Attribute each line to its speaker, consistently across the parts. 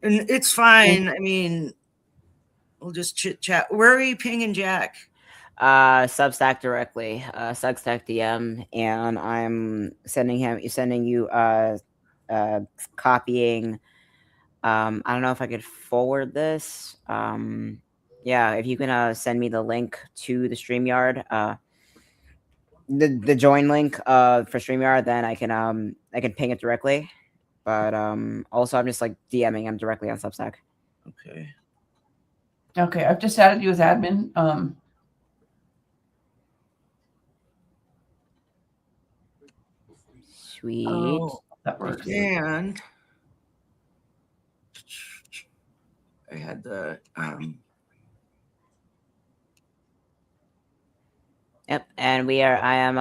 Speaker 1: And it's fine. I mean, we'll just chit chat. Where are you pinging Jack?
Speaker 2: Substack directly, Substack DM, and I'm sending you, copying. I don't know if I could forward this. Yeah, if you can send me the link to the StreamYard, the join link for StreamYard, then I can ping it directly. But also I'm just like DMing him directly on Substack.
Speaker 1: Okay.
Speaker 3: Okay, I've just added you as admin.
Speaker 2: Sweet.
Speaker 1: Oh,
Speaker 3: That works.
Speaker 1: and I had the
Speaker 2: Yep, and I am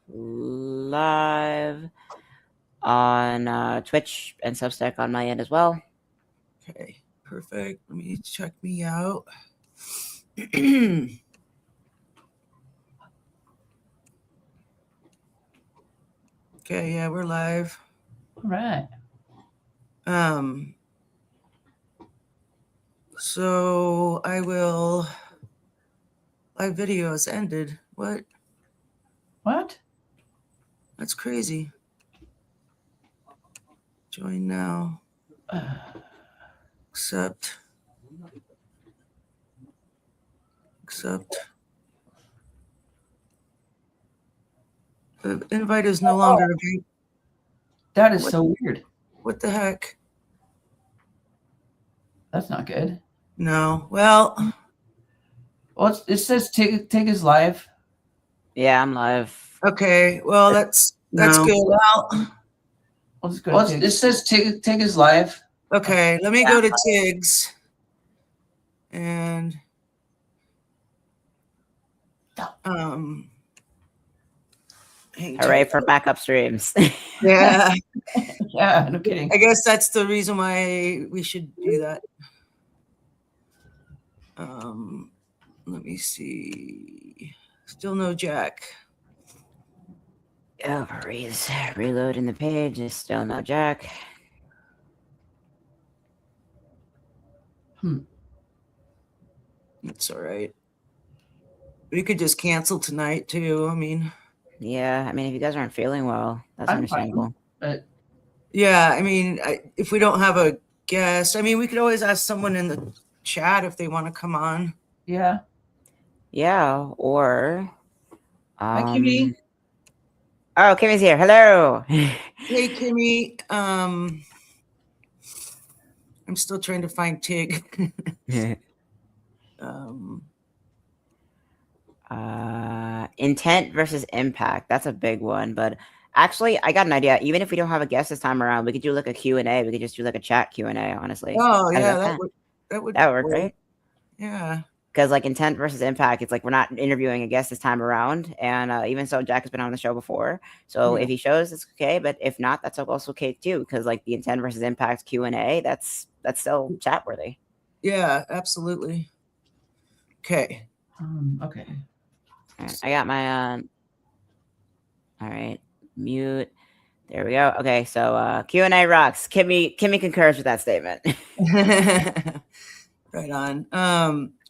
Speaker 2: live on Twitch and Substack on my end as well.
Speaker 1: Okay, perfect. Let me check me out. Okay, yeah, we're live.
Speaker 3: All right.
Speaker 1: So I will. Live video has ended. What?
Speaker 3: What?
Speaker 1: That's crazy. Join now. Accept. The invite is no longer available.
Speaker 3: That is so weird.
Speaker 1: What the heck?
Speaker 3: That's not good.
Speaker 1: No. Well,
Speaker 3: it says Tig is live.
Speaker 2: Yeah, I'm live.
Speaker 1: Okay. Well, that's good. Well,
Speaker 3: I'll just go to Tig. It says Tig is live.
Speaker 1: Okay, let me go to Tig's. And
Speaker 2: hooray for backup streams.
Speaker 1: Yeah.
Speaker 3: Yeah, no kidding.
Speaker 1: I guess that's the reason why we should do that. Let me see. Still no Jack.
Speaker 2: Oh, reloading the page. Is still no Jack.
Speaker 1: That's all right. We could just cancel tonight too. I mean,
Speaker 2: yeah. I mean, if you guys aren't feeling well, that's understandable.
Speaker 3: But
Speaker 1: yeah, I mean, if we don't have a guest, I mean, we could always ask someone in the chat if they want to come on.
Speaker 3: Yeah.
Speaker 2: Yeah, or
Speaker 3: Hi, Kimmy.
Speaker 2: Oh, Kimmy's here. Hello.
Speaker 1: Hey, Kimmy. I'm still trying to find Tig.
Speaker 2: Intent versus impact. That's a big one, but actually, I got an idea. Even if we don't have a guest this time around, we could do like a Q&A. We could just do like a chat Q&A, honestly.
Speaker 1: Oh, yeah, that would
Speaker 2: work, right?
Speaker 1: Yeah.
Speaker 2: Because like intent versus impact, it's like we're not interviewing a guest this time around, and even so, Jack has been on the show before. So if he shows, it's okay. But if not, that's also okay too. Because like the intent versus impact Q&A, that's still chat worthy.
Speaker 1: Yeah, absolutely. Okay.
Speaker 3: Okay.
Speaker 2: Right, I got my all right, mute. There we go. Okay, so Q&A rocks. Kimmy concurs with that statement.
Speaker 1: Right on.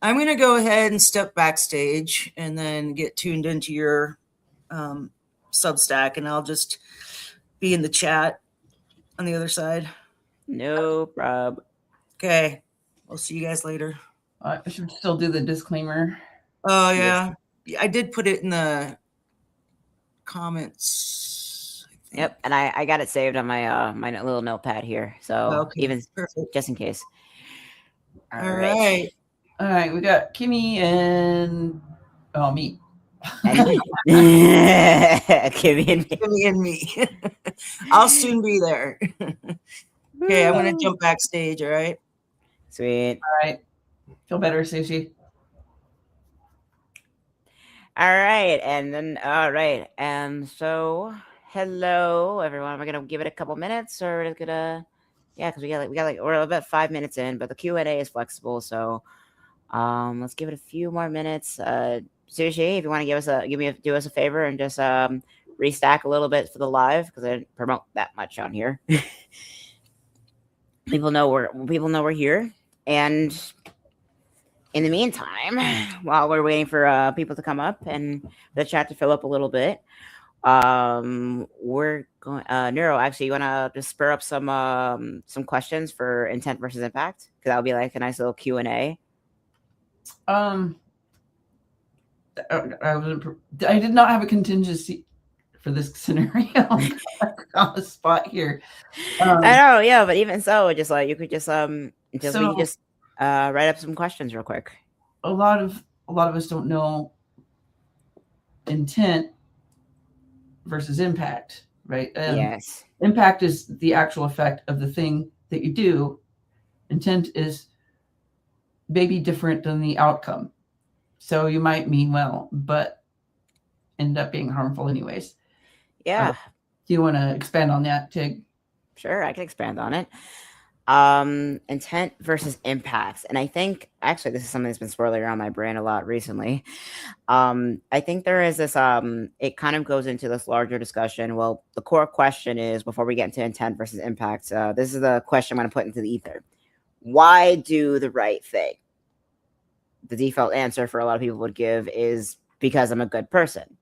Speaker 1: I'm going to go ahead and step backstage and then get tuned into your Substack, and I'll just be in the chat on the other side.
Speaker 2: No problem.
Speaker 1: Okay. I'll see you guys later.
Speaker 3: I should still do the disclaimer.
Speaker 1: Oh, yeah. I did put it in the comments.
Speaker 2: Yep, and I got it saved on my my little notepad here, so even perfect. Just in case.
Speaker 1: All right.
Speaker 3: All right, we got Kimmy and me.
Speaker 2: Kimmy
Speaker 1: and me. I'll soon be there. Okay, I'm gonna jump backstage. All right.
Speaker 2: Sweet.
Speaker 3: All right. Feel better, Sushi.
Speaker 2: All right, and then so hello everyone. We're gonna give it a couple minutes, or we're just gonna because we're about 5 minutes in, but the Q&A is flexible, so let's give it a few more minutes. Sushi, if you want to do us a favor and just restack a little bit for the live, because I didn't promote that much on here. people know we're here. And in the meantime, while we're waiting for people to come up and the chat to fill up a little bit, we're going. Neuro, actually, you want to just spur up some questions for intent versus impact, because that would be like a nice little Q&A.
Speaker 3: I did not have a contingency for this scenario on the spot here.
Speaker 2: I know, yeah, but even so, just like you could just write up some questions real quick.
Speaker 3: A lot of us don't know intent versus impact, right?
Speaker 2: Yes.
Speaker 3: Impact is the actual effect of the thing that you do. Intent is maybe different than the outcome. So you might mean well, but end up being harmful anyways.
Speaker 2: Yeah.
Speaker 3: Do you want to expand on that, Tig?
Speaker 2: Sure, I can expand on it. Intent versus impacts. And I think actually this is something that's been swirling around my brain a lot recently. I think there is this it kind of goes into this larger discussion. Well, the core question is, before we get into intent versus impacts, this is the question I'm going to put into the ether. Why do the right thing? The default answer for a lot of people would give is because I'm a good person.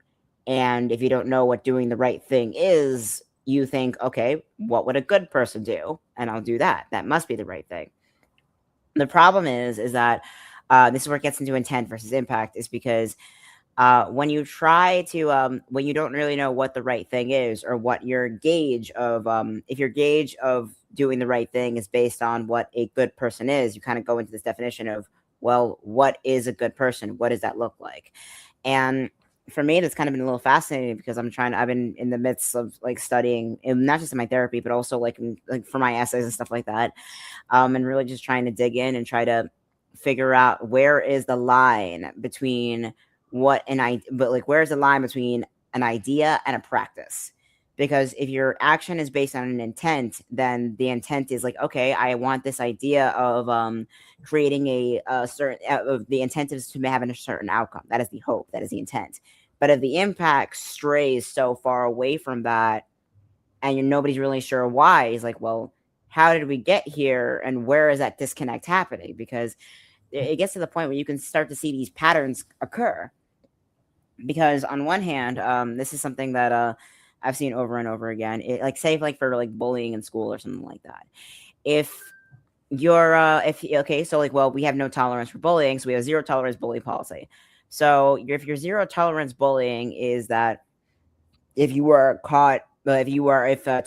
Speaker 2: And if you don't know what doing the right thing is, you think, okay, what would a good person do? And I'll do that. That must be the right thing. The problem is that this is where it gets into intent versus impact, is because when you try to, when you don't really know what the right thing is, or what your gauge of, if your gauge of doing the right thing is based on what a good person is, you kind of go into this definition of, well, what is a good person? What does that look like? And for me, it's kind of been a little fascinating, because I've been in the midst of like studying, and not just in my therapy, but also like for my essays and stuff like that. And really just trying to dig in and try to figure out where is the line between where's the line between an idea and a practice? Because if your action is based on an intent, then the intent is like, okay, I want this idea of creating a certain, the intent is to have a certain outcome. That is the hope. That is the intent. But if the impact strays so far away from that, and nobody's really sure why, it's like, well, how did we get here, and where is that disconnect happening? Because it gets to the point where you can start to see these patterns occur. Because on one hand, this is something that I've seen over and over again. For bullying in school or something like that. If you're we have no tolerance for bullying, so we have zero tolerance bullying policy. So if your zero tolerance bullying is that if two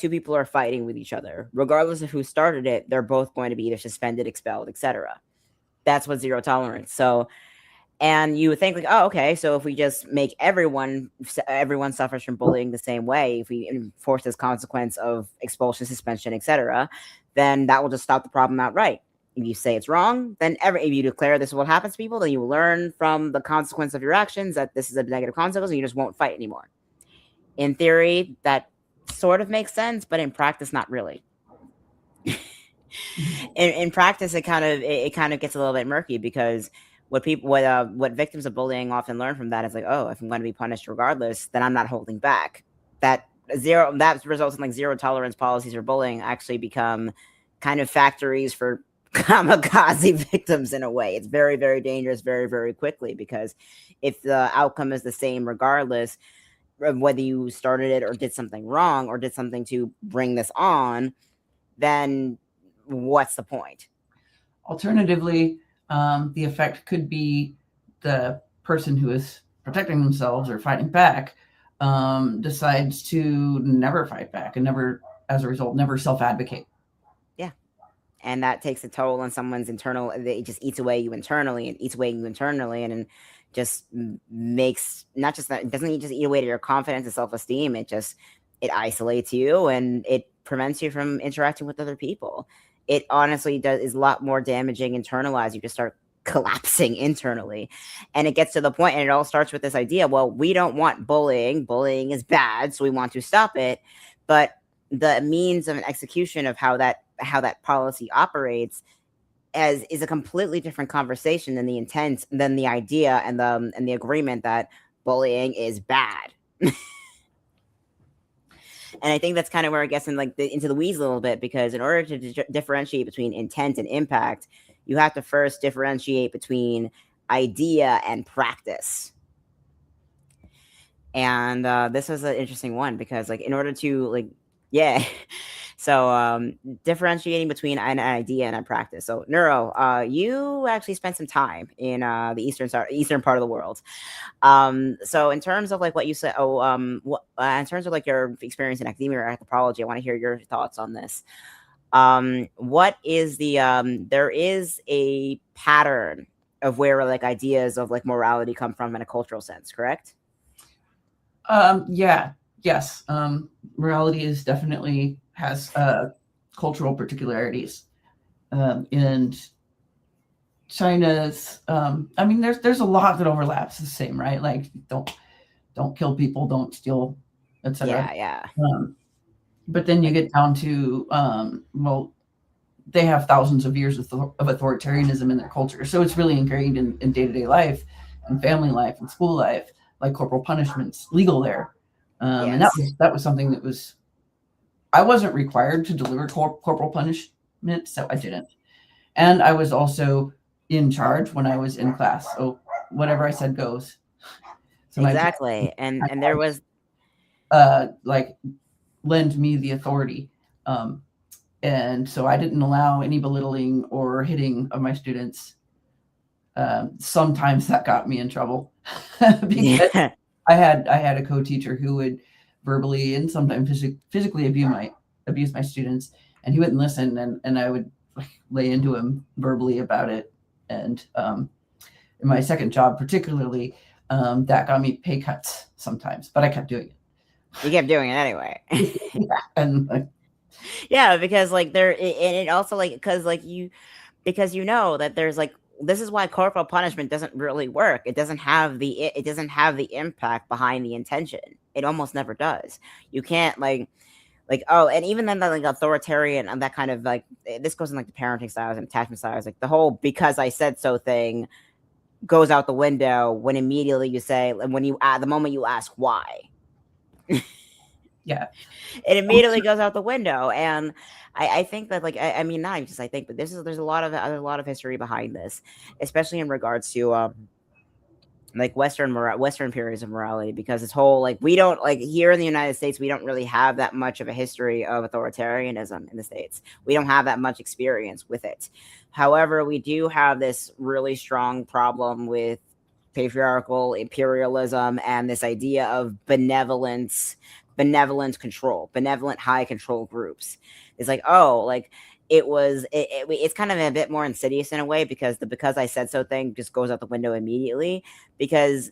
Speaker 2: people are fighting with each other, regardless of who started it, they're both going to be either suspended, expelled, etc. That's what zero tolerance. So, and you would think like, oh, okay, so if we just make everyone suffers from bullying the same way, if we enforce this consequence of expulsion, suspension, etc., then that will just stop the problem outright. If you say it's wrong, then if you declare this is what happens to people, then you learn from the consequence of your actions that this is a negative consequence, and you just won't fight anymore. In theory, that sort of makes sense, but in practice, not really. in practice, it kind of gets a little bit murky, because what victims of bullying often learn from that is like, oh, if I'm going to be punished regardless, then I'm not holding back. That results in like zero tolerance policies for bullying actually become kind of factories for kamikaze victims in a way. It's very, very dangerous very, very quickly, because if the outcome is the same regardless of whether you started it or did something wrong or did something to bring this on, then what's the point?
Speaker 3: Alternatively, the effect could be the person who is protecting themselves or fighting back decides to never fight back and never self-advocate.
Speaker 2: Yeah. And that takes a toll on someone's internal. It just eats away you internally, and just makes not just that. It doesn't just eat away to your confidence and self-esteem. It isolates you, and it prevents you from interacting with other people. It honestly is a lot more damaging internalized. You just start collapsing internally, and it gets to the point, and it all starts with this idea, well, we don't want bullying is bad, so we want to stop it. But the means of an execution of how that policy operates is a completely different conversation than the intent, than the idea and the agreement that bullying is bad. And I think that's kind of where it gets in like into the weeds a little bit, because in order to differentiate between intent and impact, you have to first differentiate between idea and practice. And this was an interesting one because, like, in order to like, yeah. So differentiating between an idea and a practice. So Neuro, you actually spent some time in the eastern part of the world. So in terms of like what you said, in terms of like your experience in academia or anthropology, I want to hear your thoughts on this. What is the there is a pattern of where like ideas of like morality come from in a cultural sense, correct?
Speaker 3: Yes. Morality is definitely has cultural particularities. And China's, I mean, there's a lot that overlaps the same, right? Like don't kill people, don't steal, etc.
Speaker 2: Yeah.
Speaker 3: But then you get down to, well, they have thousands of years of authoritarianism in their culture. So it's really ingrained in day-to-day life and family life and school life, like corporal punishments, legal there. And that was something that was, I wasn't required to deliver corporal punishment, so I didn't. And I was also in charge when I was in class. So whatever I said goes. So
Speaker 2: exactly. And there was
Speaker 3: like lend me the authority. And so I didn't allow any belittling or hitting of my students. Sometimes that got me in trouble because I had a co-teacher who would verbally and sometimes physically abuse my students, and he wouldn't listen, and I would lay into him verbally about it. And in my second job particularly, that got me pay cuts sometimes, but I kept doing it.
Speaker 2: You kept doing it anyway.
Speaker 3: And
Speaker 2: yeah, because like and it also like because you know that there's like, this is why corporal punishment doesn't really work. It doesn't have the impact behind the intention. It almost never does. You can't like and even then, like authoritarian and that kind of like, this goes in like the parenting styles and attachment styles, like the whole because I said so thing goes out the window when immediately you say, when you the moment you ask why.
Speaker 3: Yeah,
Speaker 2: it immediately goes out the window. And I think that like I mean, not just I think, but there's a lot of history behind this, especially in regards to like Western periods of morality, because this whole like, we don't like here in the United States, we don't really have that much of a history of authoritarianism in the States. We don't have that much experience with it. However, we do have this really strong problem with patriarchal imperialism and this idea of benevolent control, benevolent high control groups. It's like, oh, like it's kind of a bit more insidious in a way, because the because I said so thing just goes out the window immediately, because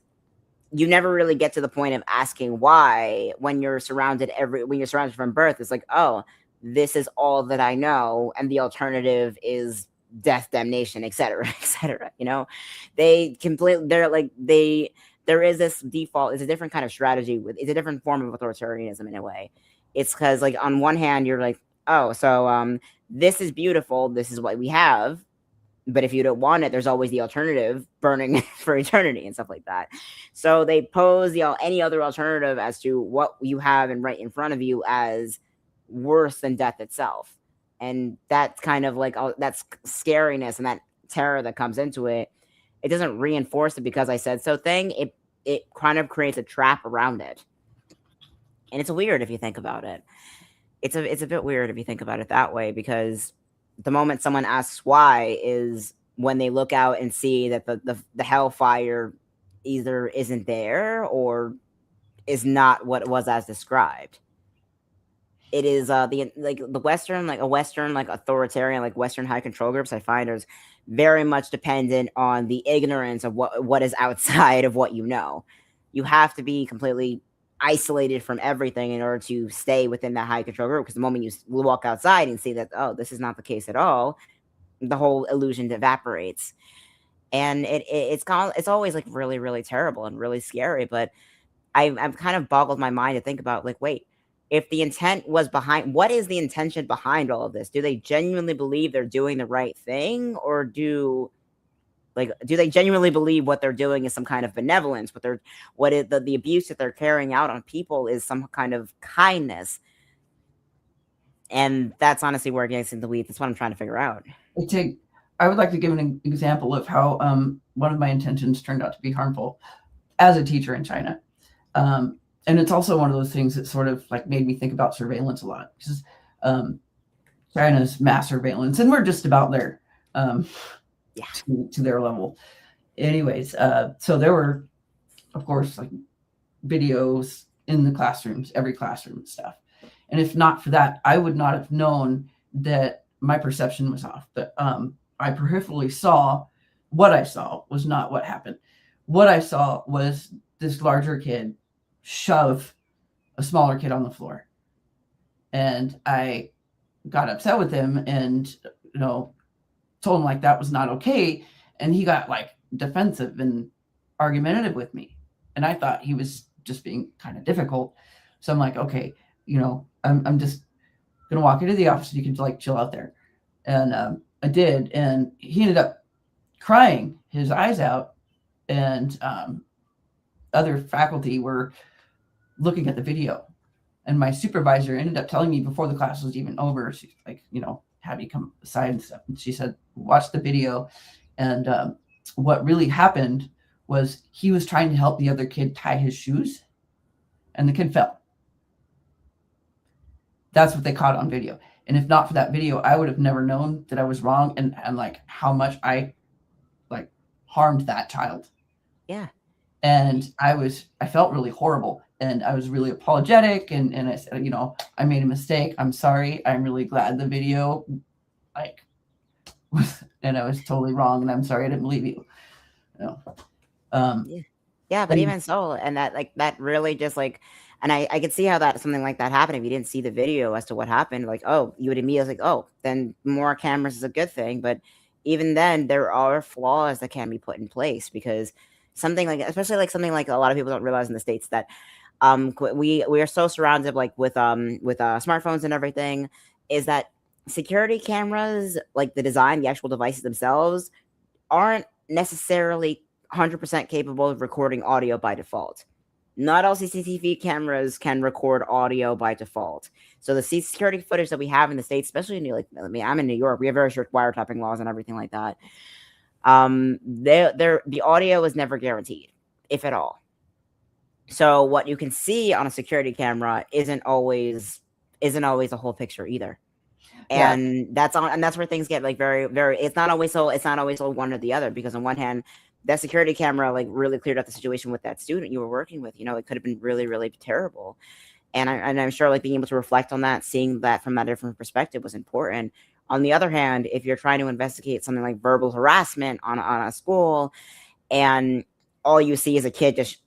Speaker 2: you never really get to the point of asking why when you're surrounded from birth. It's like, oh, this is all that I know, and the alternative is death, damnation, etc., etc. You know, there is this default. It's a different kind of strategy. It's a different form of authoritarianism in a way. It's because like on one hand you're like, oh, so this is beautiful, this is what we have, but if you don't want it, there's always the alternative, burning for eternity and stuff like that. So they pose any other alternative as to what you have and right in front of you as worse than death itself. And that's kind of like that's scariness and that terror that comes into it. It doesn't reinforce it because I said so thing. It kind of creates a trap around it. And it's weird if you think about it. It's a bit weird if you think about it that way, because the moment someone asks why is when they look out and see that the hellfire either isn't there or is not what it was as described. It is the Western, like a Western, like authoritarian, like Western high control groups, I find is very much dependent on the ignorance of what is outside of what you know. You have to be completely isolated from everything in order to stay within that high control group, because the moment you walk outside and see that, oh, this is not the case at all, the whole illusion evaporates. And it's always like really, really terrible and really scary. But I've kind of boggled my mind to think about, like, wait, if the intent was behind, what is the intention behind all of this? Do they genuinely believe they're doing the right thing, or do they genuinely believe what they're doing is some kind of benevolence? The abuse that they're carrying out on people is some kind of kindness? And that's honestly where it gets in the weeds. That's what I'm trying to figure out.
Speaker 3: I would like to give an example of how one of my intentions turned out to be harmful as a teacher in China. And it's also one of those things that sort of like made me think about surveillance a lot, because China's mass surveillance, and we're just about there to their level. Anyways, so there were, of course, like videos in the classrooms, every classroom and stuff. And if not for that, I would not have known that my perception was off. But I peripherally saw what I saw was not what happened. What I saw was this larger kid shove a smaller kid on the floor. And I got upset with him and, told him like that was not okay. And he got like defensive and argumentative with me. And I thought he was just being kind of difficult. So I'm like, okay, I'm just going to walk into the office and you can like chill out there. And I did. And he ended up crying his eyes out. And other faculty were looking at the video. And my supervisor ended up telling me before the class was even over, she's like, had me come aside and stuff. And she said, watch the video. And what really happened was he was trying to help the other kid tie his shoes and the kid fell. That's what they caught on video. And if not for that video, I would have never known that I was wrong and like how much I like harmed that child.
Speaker 2: Yeah.
Speaker 3: And I felt really horrible and I was really apologetic. And I said, I made a mistake. I'm sorry. I'm really glad the video and I was totally wrong. And I'm sorry. I didn't believe you.
Speaker 2: Yeah. But even so, and that really just like, and I could see how something like that happened if you didn't see the video as to what happened. Like, oh, you would immediately like, oh, then more cameras is a good thing. But even then, there are flaws that can be put in place because especially like something like a lot of people don't realize in the States that we are so surrounded like with smartphones and everything, is that security cameras, like the design, the actual devices themselves, aren't necessarily 100% capable of recording audio by default. Not all CCTV cameras can record audio by default. So the security footage that we have in the States, especially I'm in New York, we have very strict wiretapping laws and everything like that. The audio is never guaranteed, if at all. So what you can see on a security camera isn't always a whole picture either. And that's where things get like very, very, it's not always so one or the other, because on one hand, that security camera like really cleared up the situation with that student you were working with. It could have been really, really terrible. And I'm sure like being able to reflect on that, seeing that from that different perspective was important. On the other hand, if you're trying to investigate something like verbal harassment on a school, and all you see is a kid just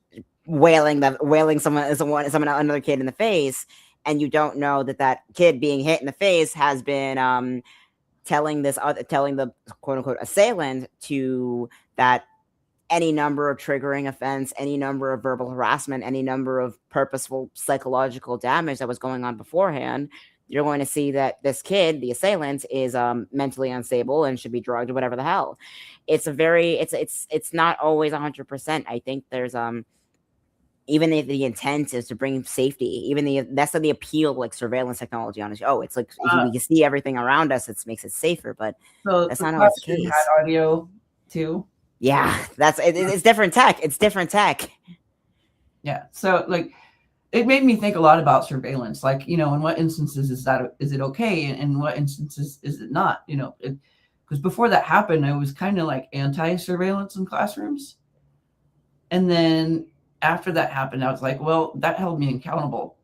Speaker 2: wailing another kid in the face, and you don't know that kid being hit in the face has been telling the quote unquote assailant to that any number of triggering offense, any number of verbal harassment, any number of purposeful psychological damage that was going on beforehand, you're going to see that this kid, the assailant, is mentally unstable and should be drugged or whatever the hell. It's not always 100%. I think there's even if the intent is to bring safety, that's the appeal like surveillance technology on it. Oh, it's like we can see everything around us, it makes it safer, but that's not always the case.
Speaker 3: Had audio too.
Speaker 2: Yeah, it's different tech. It's different tech.
Speaker 3: Yeah. So like it made me think a lot about surveillance. Like, in what instances is it okay? And in what instances is it not? Because before that happened, I was kind of like anti-surveillance in classrooms. And then after that happened, I was like, well, that held me accountable.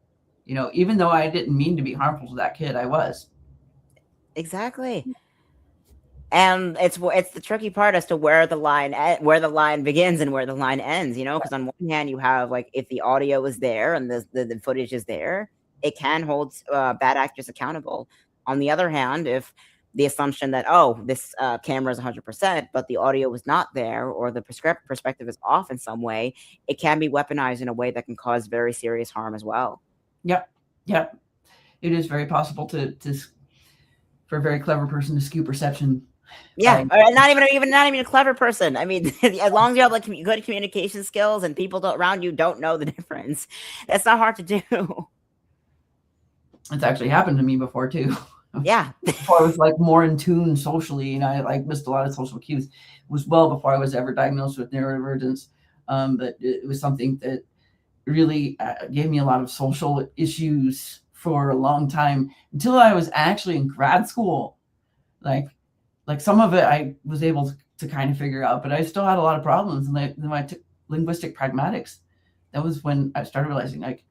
Speaker 3: Even though I didn't mean to be harmful to that kid, I was.
Speaker 2: Exactly. And it's the tricky part as to where the line begins and where the line ends, because on one hand you have like, if the audio is there and the footage is there, it can hold bad actors accountable. On the other hand, if the assumption that, this camera is 100%, but the audio was not there, or the perspective is off in some way, it can be weaponized in a way that can cause very serious harm as well.
Speaker 3: Yep. It is very possible for a very clever person to skew perception.
Speaker 2: Yeah, or not even a clever person. I mean, as long as you have like good communication skills and people around you don't know the difference, it's not hard to do.
Speaker 3: It's actually happened to me before too.
Speaker 2: Yeah.
Speaker 3: Before I was like more in tune socially, and I like missed a lot of social cues. It was well before I was ever diagnosed with neurodivergence, but it was something that really gave me a lot of social issues for a long time until I was actually in grad school. Like some of it I was able to kind of figure out, but I still had a lot of problems. And then when I took linguistic pragmatics, that was when I started realizing, like,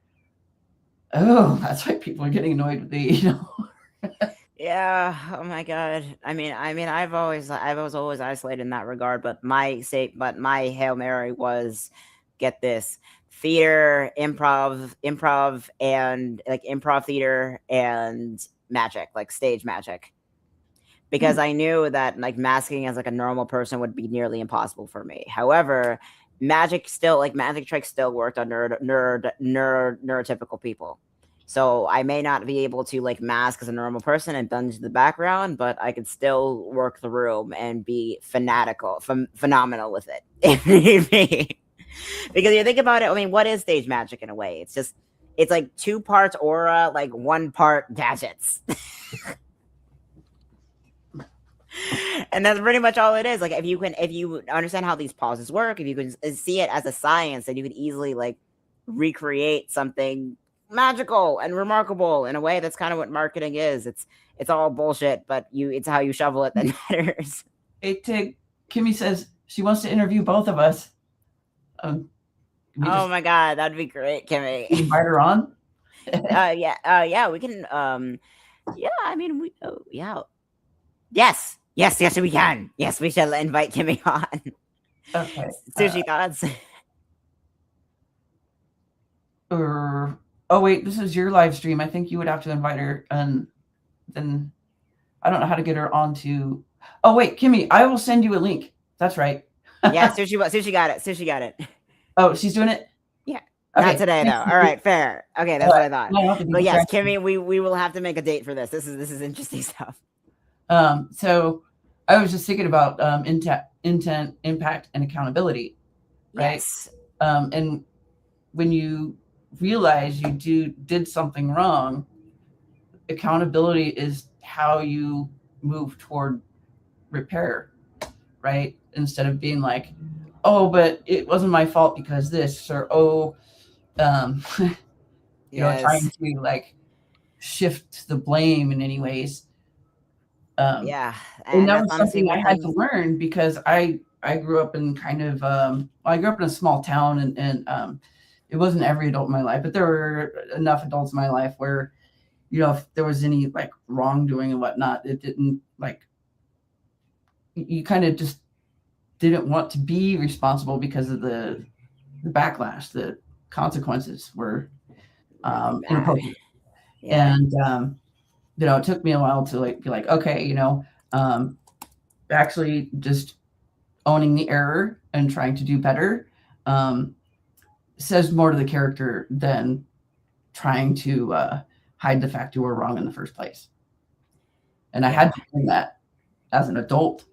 Speaker 3: oh, that's why people are getting annoyed with me, you know.
Speaker 2: Yeah. Oh my God. I've was always isolated in that regard, but my Hail Mary was, get this, theater, improv, and like improv theater and magic, like stage magic. Because I knew that like masking as like a normal person would be nearly impossible for me. However, magic tricks still worked on neurotypical people. So I may not be able to like mask as a normal person and blend into the background, but I could still work the room and be phenomenal with it if need be. Because you think about it, I mean, what is stage magic in a way? It's like 2 parts aura, like 1 part gadgets. And that's pretty much all it is. Like if you understand how these pauses work, if you can see it as a science, then you could easily like recreate something magical and remarkable in a way. That's kind of what marketing is. It's all bullshit, but it's how you shovel it that matters.
Speaker 3: Hey Tig, Kimmy says she wants to interview both of us.
Speaker 2: Oh my God, that'd be great, Kimmy.
Speaker 3: Invite her on.
Speaker 2: Yeah, we can. Yeah, I mean, yeah. Yes, we can. Yes, we shall invite Kimmy on.
Speaker 3: Okay.
Speaker 2: Sushi thoughts.
Speaker 3: Oh wait, this is your live stream. I think you would have to invite her, and then I don't know how to get her onto. Oh wait, Kimmy, I will send you a link. That's right.
Speaker 2: Yeah, Sushi got it. Sushi got it.
Speaker 3: Oh, she's doing it?
Speaker 2: Yeah.
Speaker 3: Okay.
Speaker 2: Not today though. All right, fair. Okay, that's what I thought. But yes, Kimmy, we will have to make a date for this. This is interesting stuff.
Speaker 3: So I was just thinking about intent, impact, and accountability, right?
Speaker 2: Yes.
Speaker 3: And when you realize you did something wrong, accountability is how you move toward repair, right? Instead of being like, oh, but it wasn't my fault because this, or you know, trying to like shift the blame in any ways.
Speaker 2: Yeah,
Speaker 3: and that was something I had to learn because I grew up in kind of I grew up in a small town, and it wasn't every adult in my life, but there were enough adults in my life where, you know, if there was any like wrongdoing and whatnot, it didn't like, you kind of just didn't want to be responsible because of the backlash, the consequences were inappropriate. Yeah. And you know, it took me a while to like be like, okay, you know, actually just owning the error and trying to do better says more to the character than trying to hide the fact you were wrong in the first place. And I had to learn that as an adult.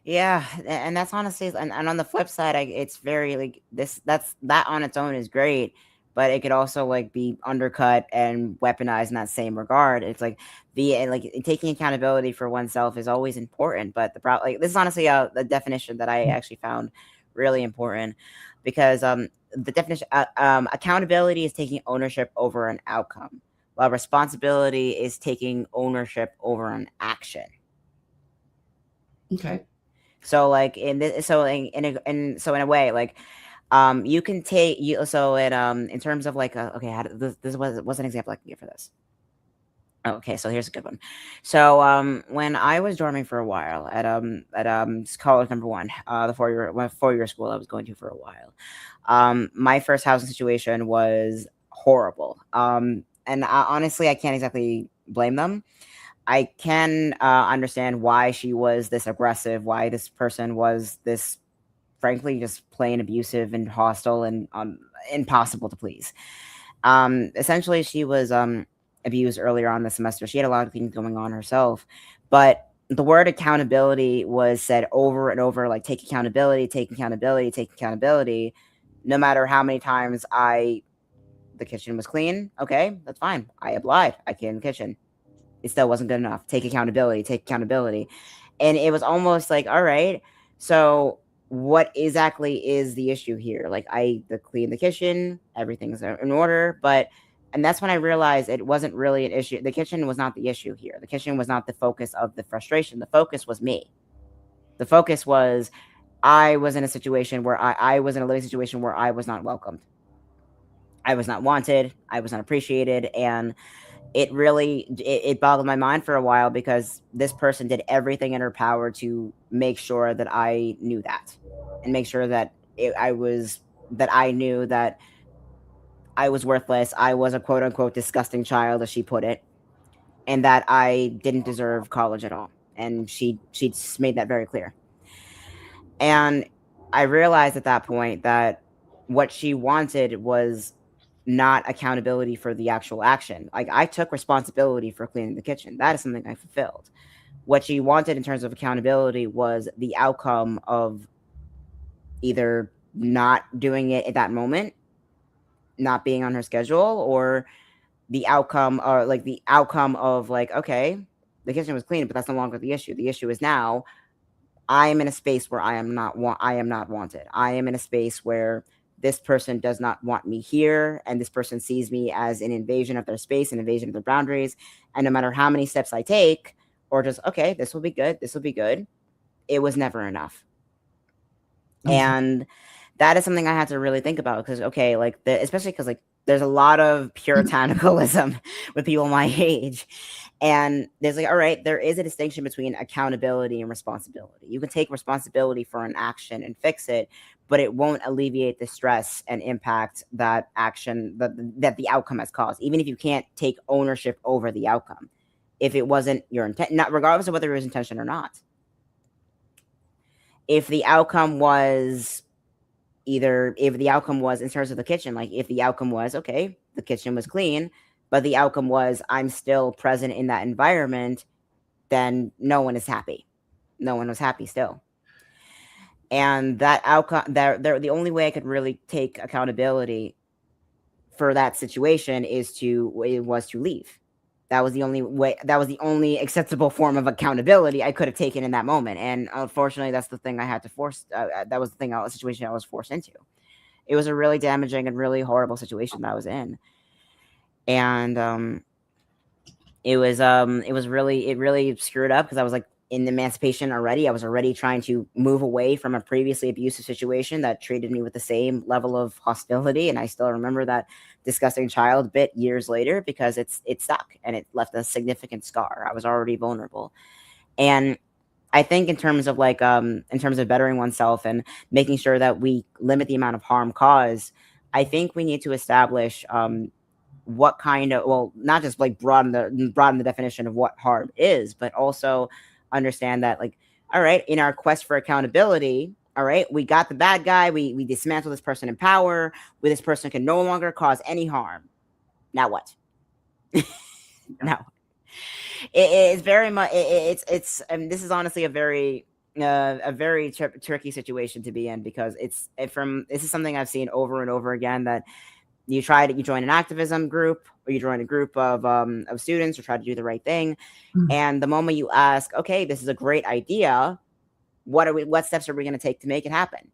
Speaker 2: Yeah, and that's honestly, and on the flip side, it's very like that on its own is great, but it could also like be undercut and weaponized in that same regard. It's like taking accountability for oneself is always important, but this is honestly the definition that I actually found really important, because the definition accountability is taking ownership over an outcome, while responsibility is taking ownership over an action.
Speaker 3: Okay.
Speaker 2: So like in a way, like you can take in terms of like okay, this was an example I can give for this. Okay, so here's a good one. So when I was dorming for a while at college number 1, the 4-year school I was going to for a while, my first housing situation was horrible. And honestly, I can't exactly blame them. I can understand why she was this aggressive, why this person was this, frankly, just plain abusive and hostile and impossible to please. Essentially, she was abused earlier on the semester. She had a lot of things going on herself, but the word accountability was said over and over, like take accountability, take accountability, take accountability. No matter how many times I the kitchen was clean. Okay, that's fine. I applied. I cleaned the kitchen. It still wasn't good enough. Take accountability. And it was almost like, all right, so what exactly is the issue here? Like clean the kitchen, everything's in order, and that's when I realized it wasn't really an issue. The kitchen was not the issue here. The kitchen was not the focus of the frustration. The focus was me. The focus was I was in a situation where I was in a living situation where I was not welcomed. I was not wanted. I was not appreciated. And it really, it boggled my mind for a while because this person did everything in her power to make sure that I knew that and make sure that I knew that I was worthless. I was a quote unquote disgusting child, as she put it, and that I didn't deserve college at all. And she made that very clear. And I realized at that point that what she wanted was not accountability for the actual action. Like, I took responsibility for cleaning the kitchen. That is something I fulfilled. What she wanted in terms of accountability was the outcome of either not doing it at that moment, not being on her schedule, or the outcome of like, okay, the kitchen was clean, but that's no longer the issue. The issue is now I am in a space where I am not wanted. I am in a space where this person does not want me here, and this person sees me as an invasion of their space, an invasion of their boundaries. And no matter how many steps I take, or just, okay, this will be good, it was never enough. Mm-hmm. And that is something I had to really think about because, okay, especially because there's a lot of puritanicalism with people my age. And there's all right, there is a distinction between accountability and responsibility. You can take responsibility for an action and fix it, but it won't alleviate the stress and impact that action, that the outcome has caused, even if you can't take ownership over the outcome. If it wasn't your intent, not regardless of whether it was intention or not. If the outcome was in terms of the kitchen, if the outcome was, okay, the kitchen was clean, but the outcome was I'm still present in that environment, then no one is happy. No one was happy still. And that outcome, the only way I could really take accountability for that situation was to leave. That was the only way. That was the only acceptable form of accountability I could have taken in that moment. And unfortunately, that's the thing I had to force. That was the situation I was forced into. It was a really damaging and really horrible situation that I was in. And it really screwed up because I was in emancipation already. I was already trying to move away from a previously abusive situation that treated me with the same level of hostility. And I still remember that disgusting child bit years later because it stuck and it left a significant scar. I was already vulnerable. And I think in terms of bettering oneself and making sure that we limit the amount of harm caused, I think we need to establish what kind of, not just broaden the definition of what harm is, but also understand that all right, in our quest for accountability, all right, we got the bad guy, we dismantle this person in power, where this person can no longer cause any harm. Now what? Now it's very much this is honestly a very tricky situation to be in because this is something I've seen over and over again, that you join an activism group or you join a group of students or try to do the right thing. Mm-hmm. And the moment you ask, okay, this is a great idea, what steps are we going to take to make it happen?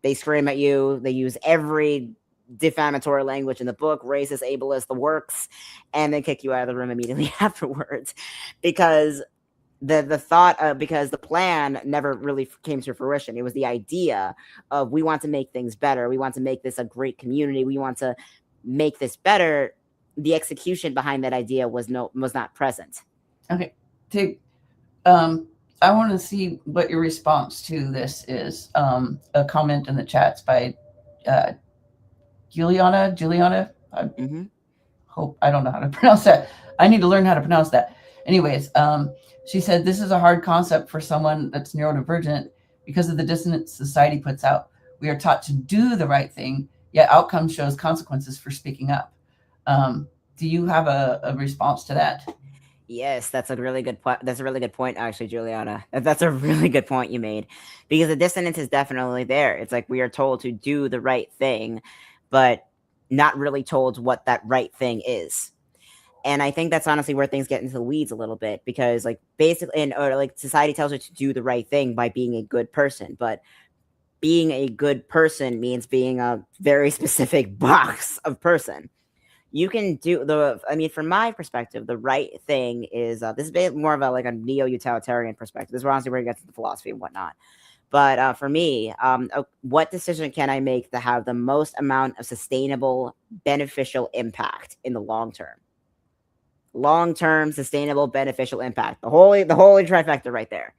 Speaker 2: They scream at you. They use every defamatory language in the book, racist, ableist, the works, and they kick you out of the room immediately afterwards because because the plan never really came to fruition. It was the idea of, we want to make things better. We want to make this a great community. We want to make this better. The execution behind that idea was not present. Okay.
Speaker 3: I want to see what your response to this is. A comment in the chats by Juliana.
Speaker 2: Mm-hmm.
Speaker 3: Hope I don't know how to pronounce that. I need to learn how to pronounce that. Anyways, she said, this is a hard concept for someone that's neurodivergent because of the dissonance society puts out. We are taught to do the right thing, yet outcome shows consequences for speaking up. Do you have a response to that?
Speaker 2: Yes, that's a really good point. That's a really good point, actually, Juliana. That's a really good point you made, because the dissonance is definitely there. It's we are told to do the right thing, but not really told what that right thing is. And I think that's honestly where things get into the weeds a little bit, because like basically, or like society tells you to do the right thing by being a good person, but being a good person means being a very specific box of person. You can do I mean, from my perspective, the right thing is, this is more of a, like a neo-utilitarian perspective. This is honestly where you get to the philosophy and whatnot. But for me, what decision can I make to have the most amount of sustainable, beneficial impact in the long term? Long-term, sustainable, beneficial impact. The holy trifecta right there.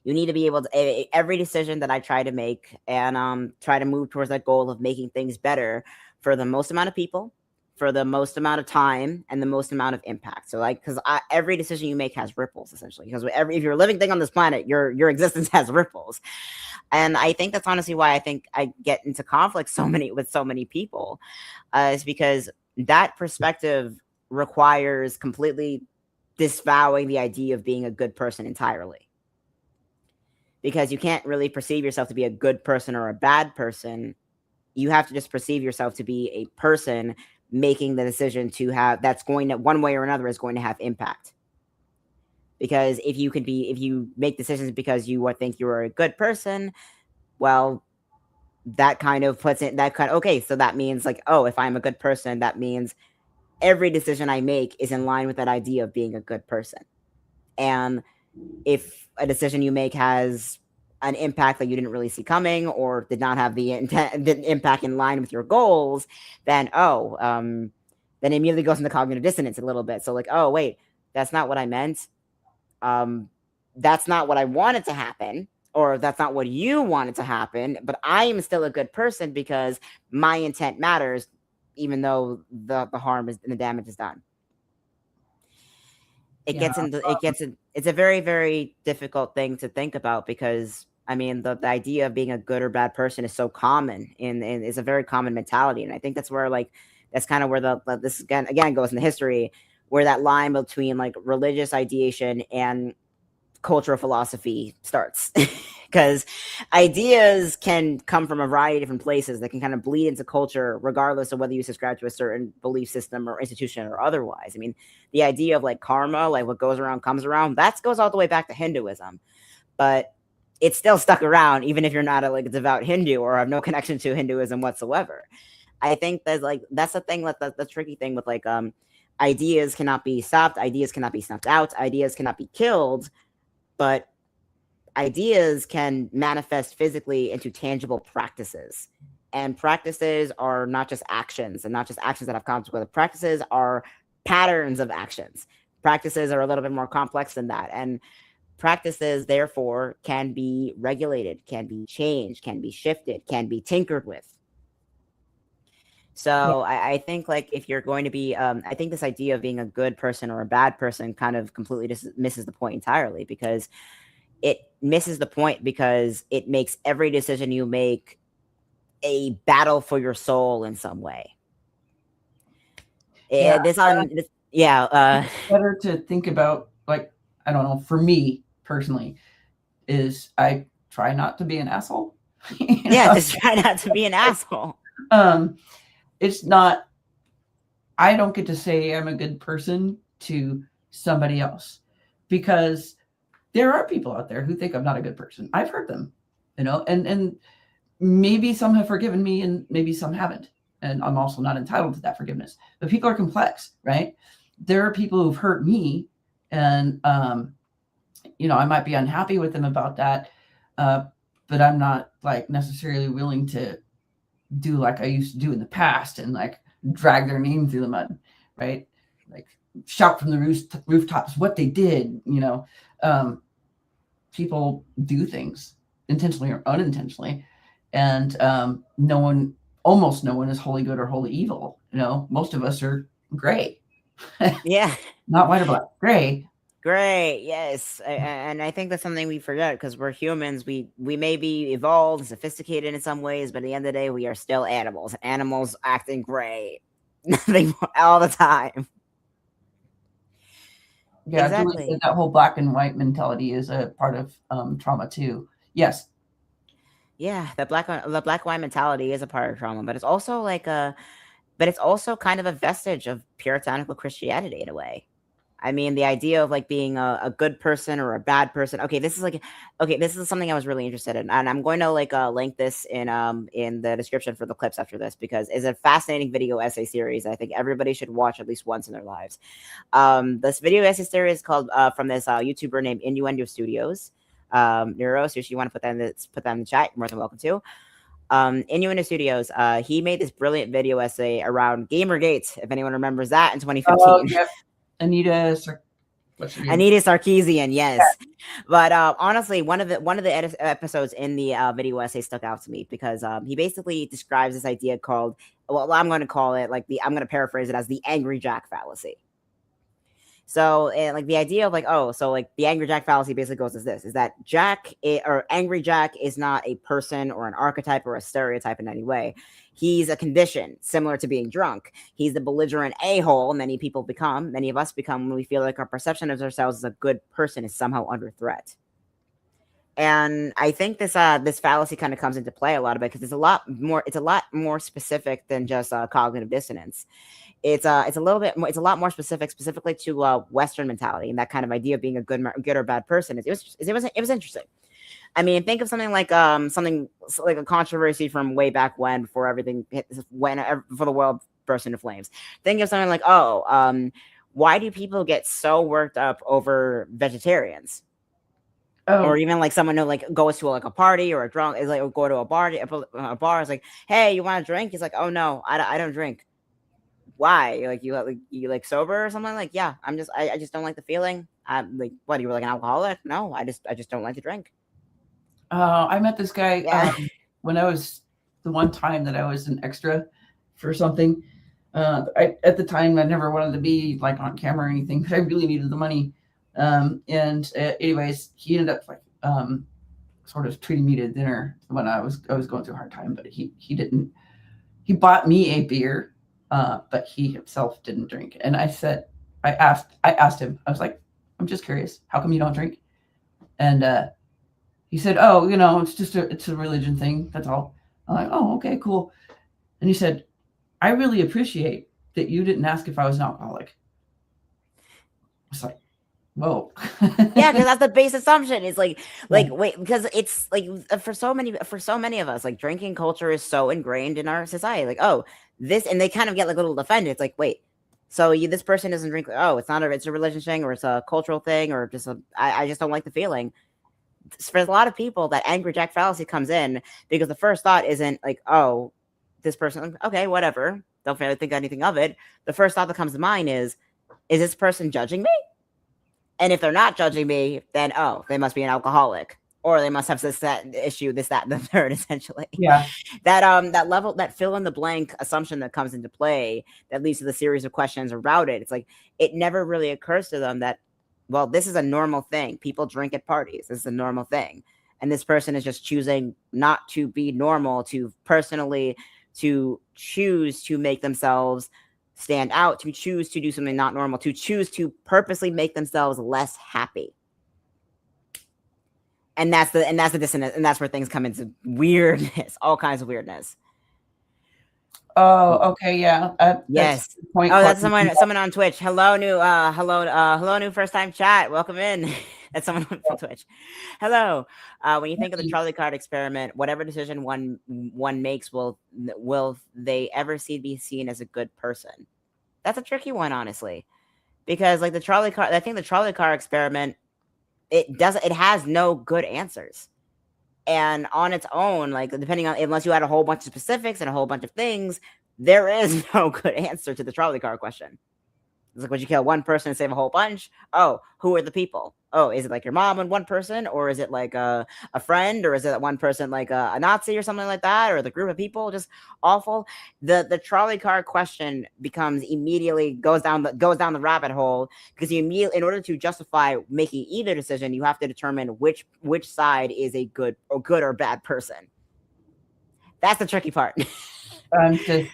Speaker 2: You need to be able to, every decision that I try to make and try to move towards that goal of making things better for the most amount of people, for the most amount of time, and the most amount of impact. So like, because every decision you make has ripples, essentially, because if you're a living thing on this planet, your existence has ripples. And I think that's honestly why I think I get into conflict with so many people, is because that perspective requires completely disavowing the idea of being a good person entirely. Because you can't really perceive yourself to be a good person or a bad person. You have to just perceive yourself to be a person making the decision to have, that's going to, one way or another, is going to have impact. Because if you make decisions because you think you're a good person, well, that kind of puts it, okay, so that means like, oh, if I'm a good person, that means every decision I make is in line with that idea of being a good person. And if a decision you make has an impact that you didn't really see coming, or did not have the impact in line with your goals, then then it immediately goes into cognitive dissonance a little bit. So like, oh wait, that's not what I meant. That's not what I wanted to happen, or that's not what you wanted to happen, but I am still a good person because my intent matters, even though the harm is and the damage is done. It's a very, very difficult thing to think about, because I mean, the idea of being a good or bad person is so common, and is a very common mentality. And I think that's where, like, that's kind of where this again goes into history, where that line between like religious ideation and cultural philosophy starts. Because ideas can come from a variety of different places that can kind of bleed into culture, regardless of whether you subscribe to a certain belief system or institution or otherwise. I mean, the idea of like karma, like what goes around comes around, that goes all the way back to Hinduism, but it's still stuck around, even if you're not a devout Hindu or have no connection to Hinduism whatsoever. I think that's the thing, the tricky thing with ideas cannot be stopped, ideas cannot be snuffed out, ideas cannot be killed, but ideas can manifest physically into tangible practices. And practices are not just actions, and not just actions that have consequences. Practices are patterns of actions. Practices are a little bit more complex than that. And practices, therefore, can be regulated, can be changed, can be shifted, can be tinkered with. So I think like if you're going to be, I think this idea of being a good person or a bad person kind of completely just misses the point entirely, because it misses the point because it makes every decision you make a battle for your soul in some way.
Speaker 3: Better
Speaker 2: Better
Speaker 3: to think about, like, I don't know, for me personally, is I try not to be an asshole.
Speaker 2: Just try not to be an asshole.
Speaker 3: It's not, I don't get to say I'm a good person to somebody else, because there are people out there who think I'm not a good person. I've heard them, and maybe some have forgiven me and maybe some haven't. And I'm also not entitled to that forgiveness. But people are complex, right? There are people who've hurt me, and, I might be unhappy with them about that. But I'm not like necessarily willing to do like I used to do in the past and like drag their name through the mud, right? Like shout from the rooftops what they did, people do things intentionally or unintentionally, and almost no one is wholly good or wholly evil. Most of us are gray.
Speaker 2: Yeah.
Speaker 3: Not white or black, gray.
Speaker 2: Great, yes. And I think that's something we forget, because we're humans. We may be evolved and sophisticated in some ways, but at the end of the day, we are still animals. Animals acting gray nothing all the time.
Speaker 3: Yeah,
Speaker 2: exactly.
Speaker 3: That whole black and white mentality is a part of trauma too. Yes.
Speaker 2: Yeah, the black white mentality is a part of trauma, but it's also but it's also kind of a vestige of puritanical Christianity in a way. I mean, the idea of like being a good person or a bad person. Okay, this is something I was really interested in, and I'm going to link this in the description for the clips after this because it's a fascinating video essay series. I think everybody should watch at least once in their lives. This video essay series is called from this YouTuber named Innuendo Studios. Neuro, so if you want to put that in the chat, you're more than welcome to. Innuendo Studios, he made this brilliant video essay around Gamergate, if anyone remembers that, in 2015.
Speaker 3: Yep. What's her name?
Speaker 2: Anita Sarkeesian, yes. Yeah. But honestly, one of the episodes in the video essay stuck out to me because he basically describes this idea called, well, I'm going to call it I'm going to paraphrase it as the Angry Jack fallacy. So, the idea of the Angry Jack fallacy basically goes as this: is that Angry Jack is not a person or an archetype or a stereotype in any way. He's a condition similar to being drunk. He's the belligerent a-hole many of us become when we feel like our perception of ourselves as a good person is somehow under threat. And I think this fallacy kind of comes into play a lot of it because it's a lot more specific than just cognitive dissonance. It's a lot more specifically to Western mentality and that kind of idea of being a good or bad person. It was interesting. I mean, think of something like a controversy from way back when before everything before the world burst into flames. Think of something like, why do people get so worked up over vegetarians? Oh. Or even like someone who goes to a party or a drunk is or go to a bar is like, hey, you want a drink? He's like, oh no, I don't drink. Why? You sober or something? Yeah, I just don't like the feeling. What, you were like an alcoholic? No, I just don't like to drink.
Speaker 3: I met this guy when I was the one time that I was an extra for something. At the time I never wanted to be on camera or anything, but I really needed the money. Anyways, he ended up sort of treating me to dinner when I was going through a hard time, but he didn't. He bought me a beer. But he himself didn't drink. And I asked him, I was like, I'm just curious, how come you don't drink? And he said, oh, it's a religion thing. That's all. I'm like, oh, okay, cool. And he said, I really appreciate that you didn't ask if I was an alcoholic. I was like, whoa.
Speaker 2: Yeah, because that's the base assumption. It's wait, because it's for so many of us, drinking culture is so ingrained in our society. This, and they kind of get a little offended. It's wait, so this person doesn't drink. Oh, it's a religion thing, or it's a cultural thing, or just I just don't like the feeling. For a lot of people, that Angry Jack fallacy comes in because the first thought isn't oh, this person, okay, whatever, don't really think anything of it. The first thought that comes to mind is this person judging me? And if they're not judging me, then oh, they must be an alcoholic. Or they must have that issue, this, that, and the third, essentially.
Speaker 3: Yeah.
Speaker 2: That level, that fill in the blank assumption that comes into play that leads to the series of questions about it. It's it never really occurs to them that, well, this is a normal thing. People drink at parties. This is a normal thing. And this person is just choosing not to be normal, to choose to make themselves stand out, to choose to do something not normal, to choose to purposely make themselves less happy. And that's the dissonance, and that's where things come into weirdness, all kinds of weirdness.
Speaker 3: Oh, okay, yeah.
Speaker 2: Yes. That's someone on Twitch. Hello, new first time chat. Welcome in. That's someone from Twitch. Hello. When you think of the Charlie card experiment, whatever decision one makes, will they ever be seen as a good person? That's a tricky one, honestly, because the Charlie card. I think the Charlie card experiment. It has no good answers. And on its own, depending on, unless you add a whole bunch of specifics and a whole bunch of things, there is no good answer to the Charlie card question. It's would you kill one person and save a whole bunch? Oh, who are the people? Oh, is it your mom and one person? Or is it a friend? Or is it one person a Nazi or something like that? Or the group of people? Just awful. The Charlie card question becomes immediately goes down the rabbit hole because in order to justify making either decision, you have to determine which side is a good or bad person. That's the tricky part.
Speaker 3: Just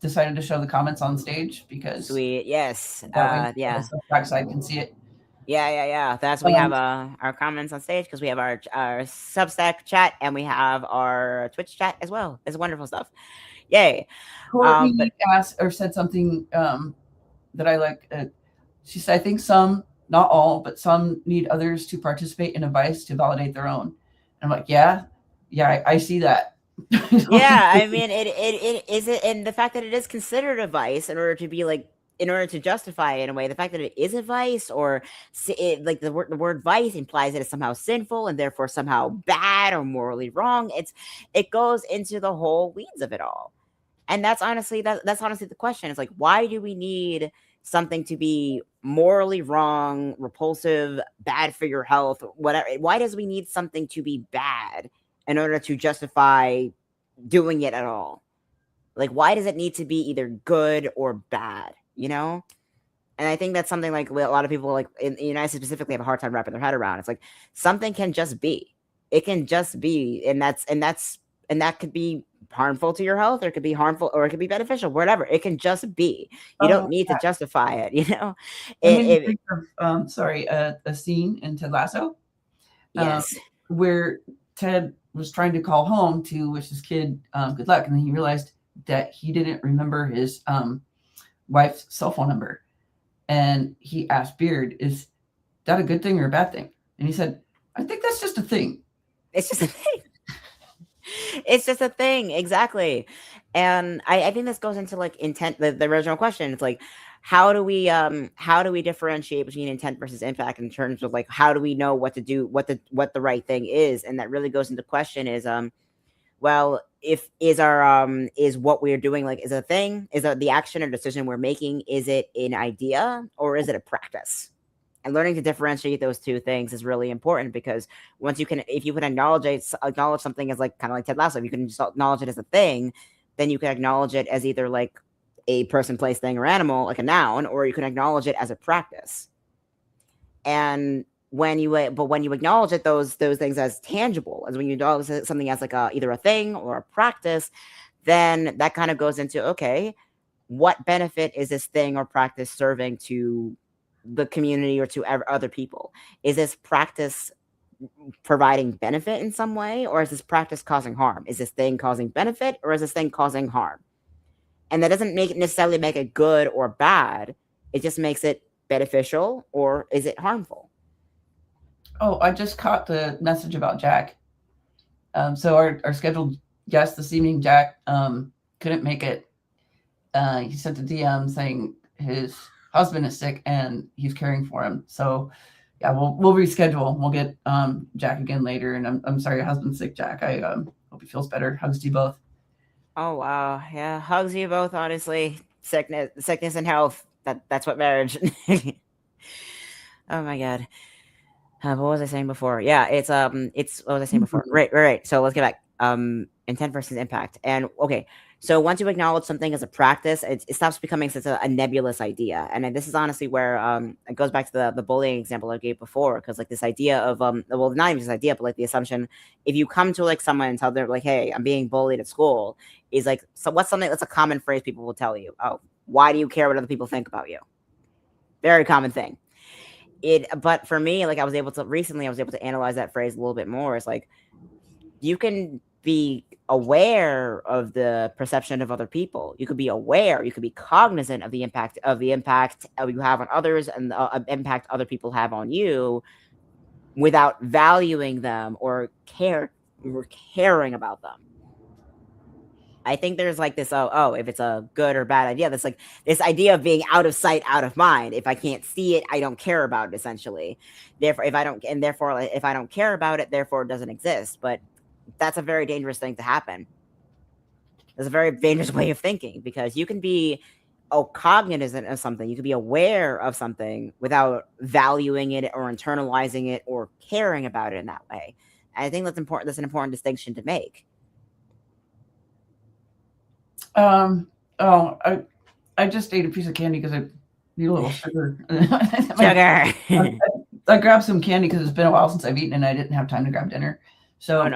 Speaker 3: decided to show the comments on stage because
Speaker 2: sweet, yes,
Speaker 3: yeah, the backside can see it.
Speaker 2: Yeah. That's we have
Speaker 3: Um,
Speaker 2: our comments on stage because we have our Substack chat and we have our Twitch chat as well. It's wonderful stuff. Yay.
Speaker 3: Courtney
Speaker 2: But
Speaker 3: asked or said something that I like. She said, I think some, not all, but some need others to participate in a vice to validate their own. And I'm like, yeah, I see that.
Speaker 2: yeah, I mean, it is it, and the fact that it is considered a vice in order to be like, in order to justify it in a way, the fact that it is a vice, or like the word vice implies that it's somehow sinful and therefore somehow bad or morally wrong. It goes into the whole weeds of it all, and that's honestly the question. It's like, why do we need something to be morally wrong, repulsive, bad for your health, whatever? Why does we need something to be bad in order to justify doing it at all? Like, why does it need to be either good or bad, you know? And I think that's something like a lot of people, like in the United States specifically, have a hard time wrapping their head around. It's like something can just be. It can just be, and that could be harmful to your health, or it could be harmful, or it could be beneficial, whatever. It can just be. You don't need to justify it, you know?
Speaker 3: It made me think of a scene in Ted Lasso.
Speaker 2: Yes.
Speaker 3: Where Ted was trying to call home to wish his kid good luck, and then he realized that he didn't remember his wife's cell phone number. And he asked Beard, is that a good thing or a bad thing? And he said, I think that's just a thing.
Speaker 2: It's just a thing. It's just a thing, exactly. And I think this goes into like intent, the original question. It's like, how do we differentiate between intent versus impact in terms of like, how do we know what to do, what the right thing is? And that really goes into question is well, is what we're doing, like, is a thing, is it the action or decision we're making, is it an idea or is it a practice? And learning to differentiate those two things is really important, because if you can acknowledge something as like, kind of like Ted Lasso, if you can just acknowledge it as a thing, then you can acknowledge it as either like a person, place, thing, or animal, like a noun, or you can acknowledge it as a practice. And when you acknowledge it, those things as tangible, as when you acknowledge something as like either a thing or a practice, then that kind of goes into, okay, what benefit is this thing or practice serving to the community or to other people? Is this practice providing benefit in some way, or is this practice causing harm? Is this thing causing benefit, or is this thing causing harm? And that doesn't necessarily make it good or bad. It just makes it beneficial, or is it harmful?
Speaker 3: Oh, I just caught the message about Jack. So our scheduled guest this evening, Jack, couldn't make it. He sent a DM saying his husband is sick and he's caring for him. So yeah, we'll reschedule. We'll get Jack again later. And I'm sorry your husband's sick, Jack. I hope he feels better. Hugs to you both.
Speaker 2: Oh wow, yeah, hugs to you both. Honestly, sickness and health. That's what marriage. Oh my god. What was I saying before? Yeah, it's what was I saying before? Right. So let's get back. Intent versus impact. And okay, so once you acknowledge something as a practice, it stops becoming such a nebulous idea. And this is honestly where it goes back to the bullying example I gave before, because like this idea of well, not even this idea, but like the assumption, if you come to like someone and tell them like, hey, I'm being bullied at school, is like, so what's something that's a common phrase people will tell you? Oh, why do you care what other people think about you? Very common thing. But for me, like I was able to analyze that phrase a little bit more. It's like, you can be aware of the perception of other people. You could be aware, you could be cognizant of the impact you have on others, and the impact other people have on you, without valuing them or caring about them. I think there's like this, if it's a good or bad idea, that's like this idea of being out of sight, out of mind. If I can't see it, I don't care about it, essentially. Therefore, if I don't care about it, therefore it doesn't exist. But that's a very dangerous thing to happen. It's a very dangerous way of thinking, because you can be cognizant of something, you can be aware of something without valuing it or internalizing it or caring about it in that way. And I think that's important. That's an important distinction to make.
Speaker 3: I just ate a piece of candy because I need a little sugar.
Speaker 2: Sugar.
Speaker 3: I grabbed some candy because it's been a while since I've eaten and I didn't have time to grab dinner. So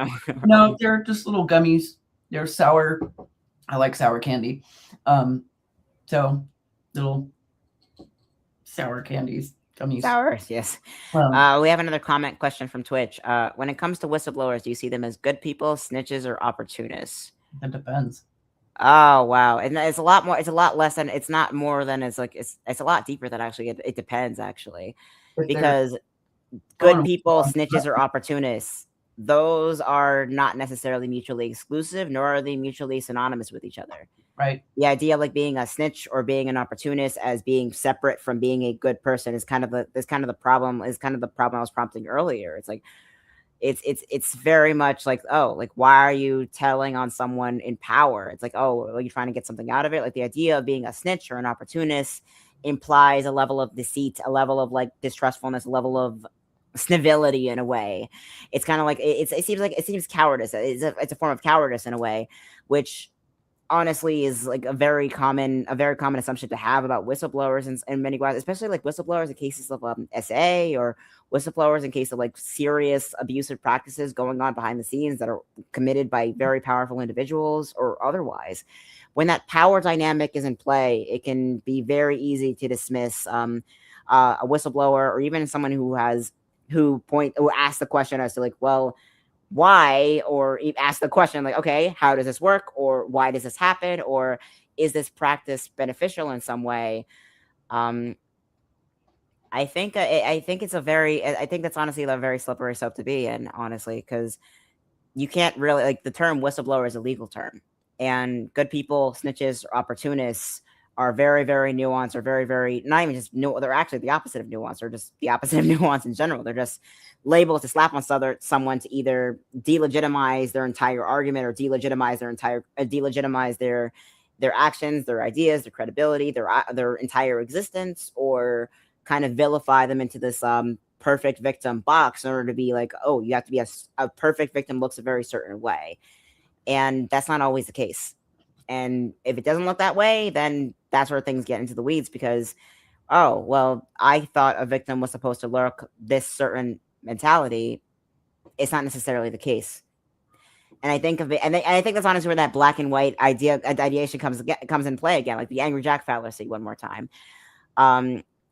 Speaker 3: no, they're just little gummies. They're sour. I like sour candy. So little sour candies. Gummies.
Speaker 2: Sours, yes. We have another comment question from Twitch. When it comes to whistleblowers, do you see them as good people, snitches, or opportunists?
Speaker 3: It depends.
Speaker 2: Oh wow, and it's a lot more. It's a lot less than. It's not more than. It's like it's a lot deeper than actually. It depends actually,
Speaker 3: If they're
Speaker 2: because
Speaker 3: going
Speaker 2: good people,
Speaker 3: wrong,
Speaker 2: snitches, or opportunists, those are not necessarily mutually exclusive, nor are they mutually synonymous with each other.
Speaker 3: right?
Speaker 2: The idea of like being a snitch or being an opportunist as being separate from being a good person is kind of the problem I was prompting earlier. It's like it's very much like, oh, like why are you telling on someone in power? It's like, oh, are you trying to get something out of it? Like the idea of being a snitch or an opportunist implies a level of deceit, a level of like distrustfulness, a level of snivelity in a way. It's kind of like it seems cowardice. It's a form of cowardice in a way, which honestly is like a very common assumption to have about whistleblowers in many ways, especially like whistleblowers in cases of SA, or whistleblowers in case of like serious abusive practices going on behind the scenes that are committed by very powerful individuals or otherwise. When that power dynamic is in play, it can be very easy to dismiss a whistleblower, or even someone who asks the question as to like, well, why, or ask the question like, okay, how does this work, or why does this happen, or is this practice beneficial in some way? I think that's honestly a very slippery slope to be in, honestly, because you can't really, like, the term whistleblower is a legal term, and good people, snitches, or opportunists are very, very nuanced, or very, very, not even just they're actually the opposite of nuance, or just the opposite of nuance in general. They're just labels to slap on someone to either delegitimize their entire argument, or delegitimize their actions, their ideas, their credibility, their entire existence, or kind of vilify them into this perfect victim box in order to be like, oh, you have to be a perfect victim, looks a very certain way. And that's not always the case. And if it doesn't look that way, then that's where things get into the weeds, because, oh, well, I thought a victim was supposed to lurk this certain mentality. It's not necessarily the case. And I think I think that's honestly where that black and white ideation comes in play again, like the Angry Jack fallacy one more time.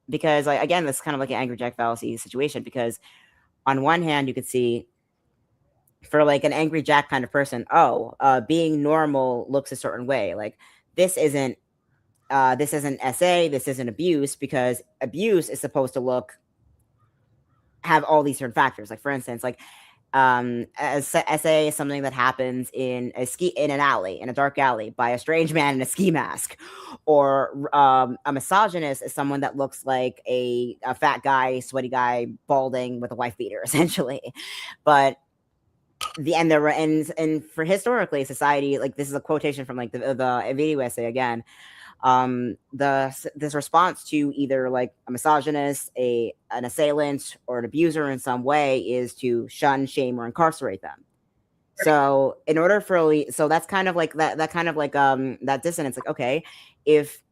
Speaker 2: Because like, again, this is kind of like an Angry Jack fallacy situation, because on one hand, you could see, for like an Angry Jack kind of person, being normal looks a certain way. Like this isn't SA, this isn't abuse, because abuse is supposed to have all these certain factors. Like for instance, like as SA is something that happens in an alley, in a dark alley, by a strange man in a ski mask, or a misogynist is someone that looks like a fat guy, sweaty guy, balding with a wife beater, essentially. But and for historically society, like this is a quotation from like the video essay again. This response to either like a misogynist, an assailant, or an abuser in some way is to shun, shame, or incarcerate them. So in order so that's kind of like that kind of like that dissonance. Like, okay, if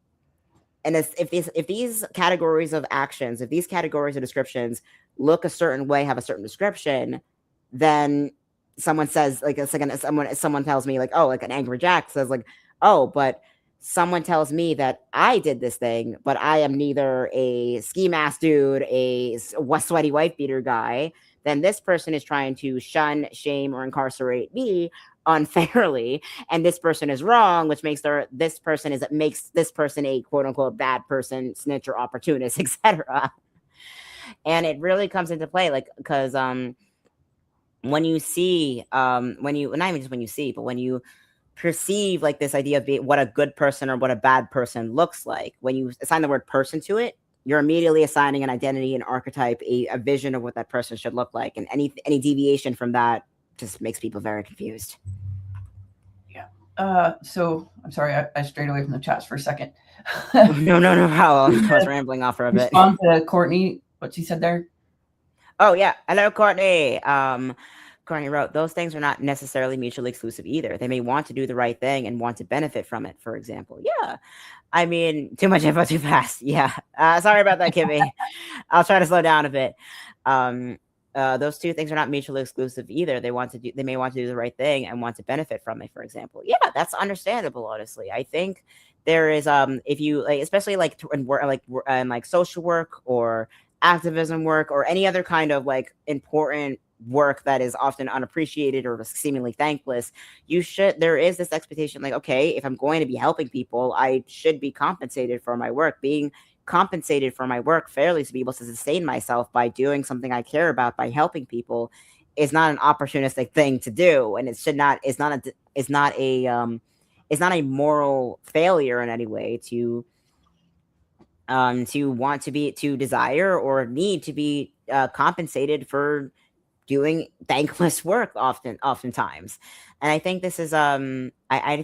Speaker 2: these categories of actions, if these categories of descriptions look a certain way, have a certain description, then someone says, like, someone tells me like, oh, like an Angry Jack says like, oh, but someone tells me that I did this thing, but I am neither a ski mask dude, a sweaty wife beater guy, then this person is trying to shun, shame, or incarcerate me unfairly, and this person is wrong, which makes this person a quote unquote bad person, snitch, or opportunist, etc. And it really comes into play, like, because when you see, not even just when you see, but when you perceive like this idea of what a good person or what a bad person looks like, when you assign the word person to it, you're immediately assigning an identity, an archetype, a vision of what that person should look like. And any deviation from that just makes people very confused.
Speaker 3: Yeah. So I'm sorry, I strayed away from the chats for a second.
Speaker 2: No. I was rambling off for a bit.
Speaker 3: Respond to Courtney, what she said there.
Speaker 2: Oh yeah. Hello, Courtney. Courtney wrote, those things are not necessarily mutually exclusive either. They may want to do the right thing and want to benefit from it, for example. Yeah. I mean, too much info too fast. Yeah. Sorry about that, Kimmy. I'll try to slow down a bit. Those two things are not mutually exclusive either. They may want to do the right thing and want to benefit from it, for example. Yeah, that's understandable, honestly. I think there is, if you like, especially like in social work or activism work or any other kind of like important work that is often unappreciated or seemingly thankless, there is this expectation like, okay, if I'm going to be helping people, I should be compensated for my work. Being compensated for my work fairly to be able to sustain myself by doing something I care about, by helping people, is not an opportunistic thing to do, and it's not a moral failure in any way to want to desire or need to be compensated for doing thankless work oftentimes. And I think this is I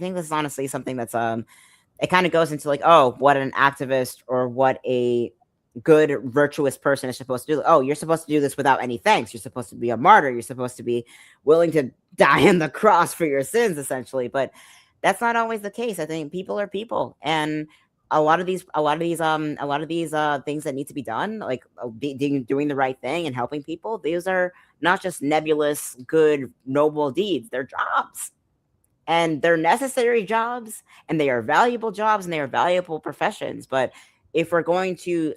Speaker 2: think this is honestly something that's it kind of goes into like, oh, what an activist or what a good virtuous person is supposed to do. Oh, you're supposed to do this without any thanks. You're supposed to be a martyr. You're supposed to be willing to die on the cross for your sins, essentially. But that's not always the case. I think people are people, and a lot of these things that need to be done, like doing the right thing and helping people, these are not just nebulous, good, noble deeds. They're jobs, and they're necessary jobs, and they are valuable jobs, and they are valuable professions. But if we're going to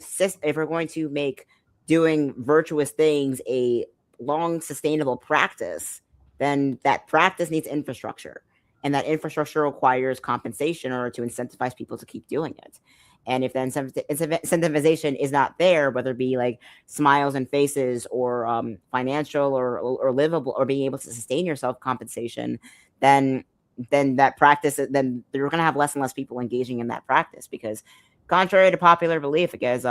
Speaker 2: make doing virtuous things a long, sustainable practice, then that practice needs infrastructure. And that infrastructure requires compensation in order to incentivize people to keep doing it. And if the incentivization is not there, whether it be like smiles and faces or financial or livable or being able to sustain yourself compensation, then that practice, then you're going to have less and less people engaging in that practice, because contrary to popular belief, because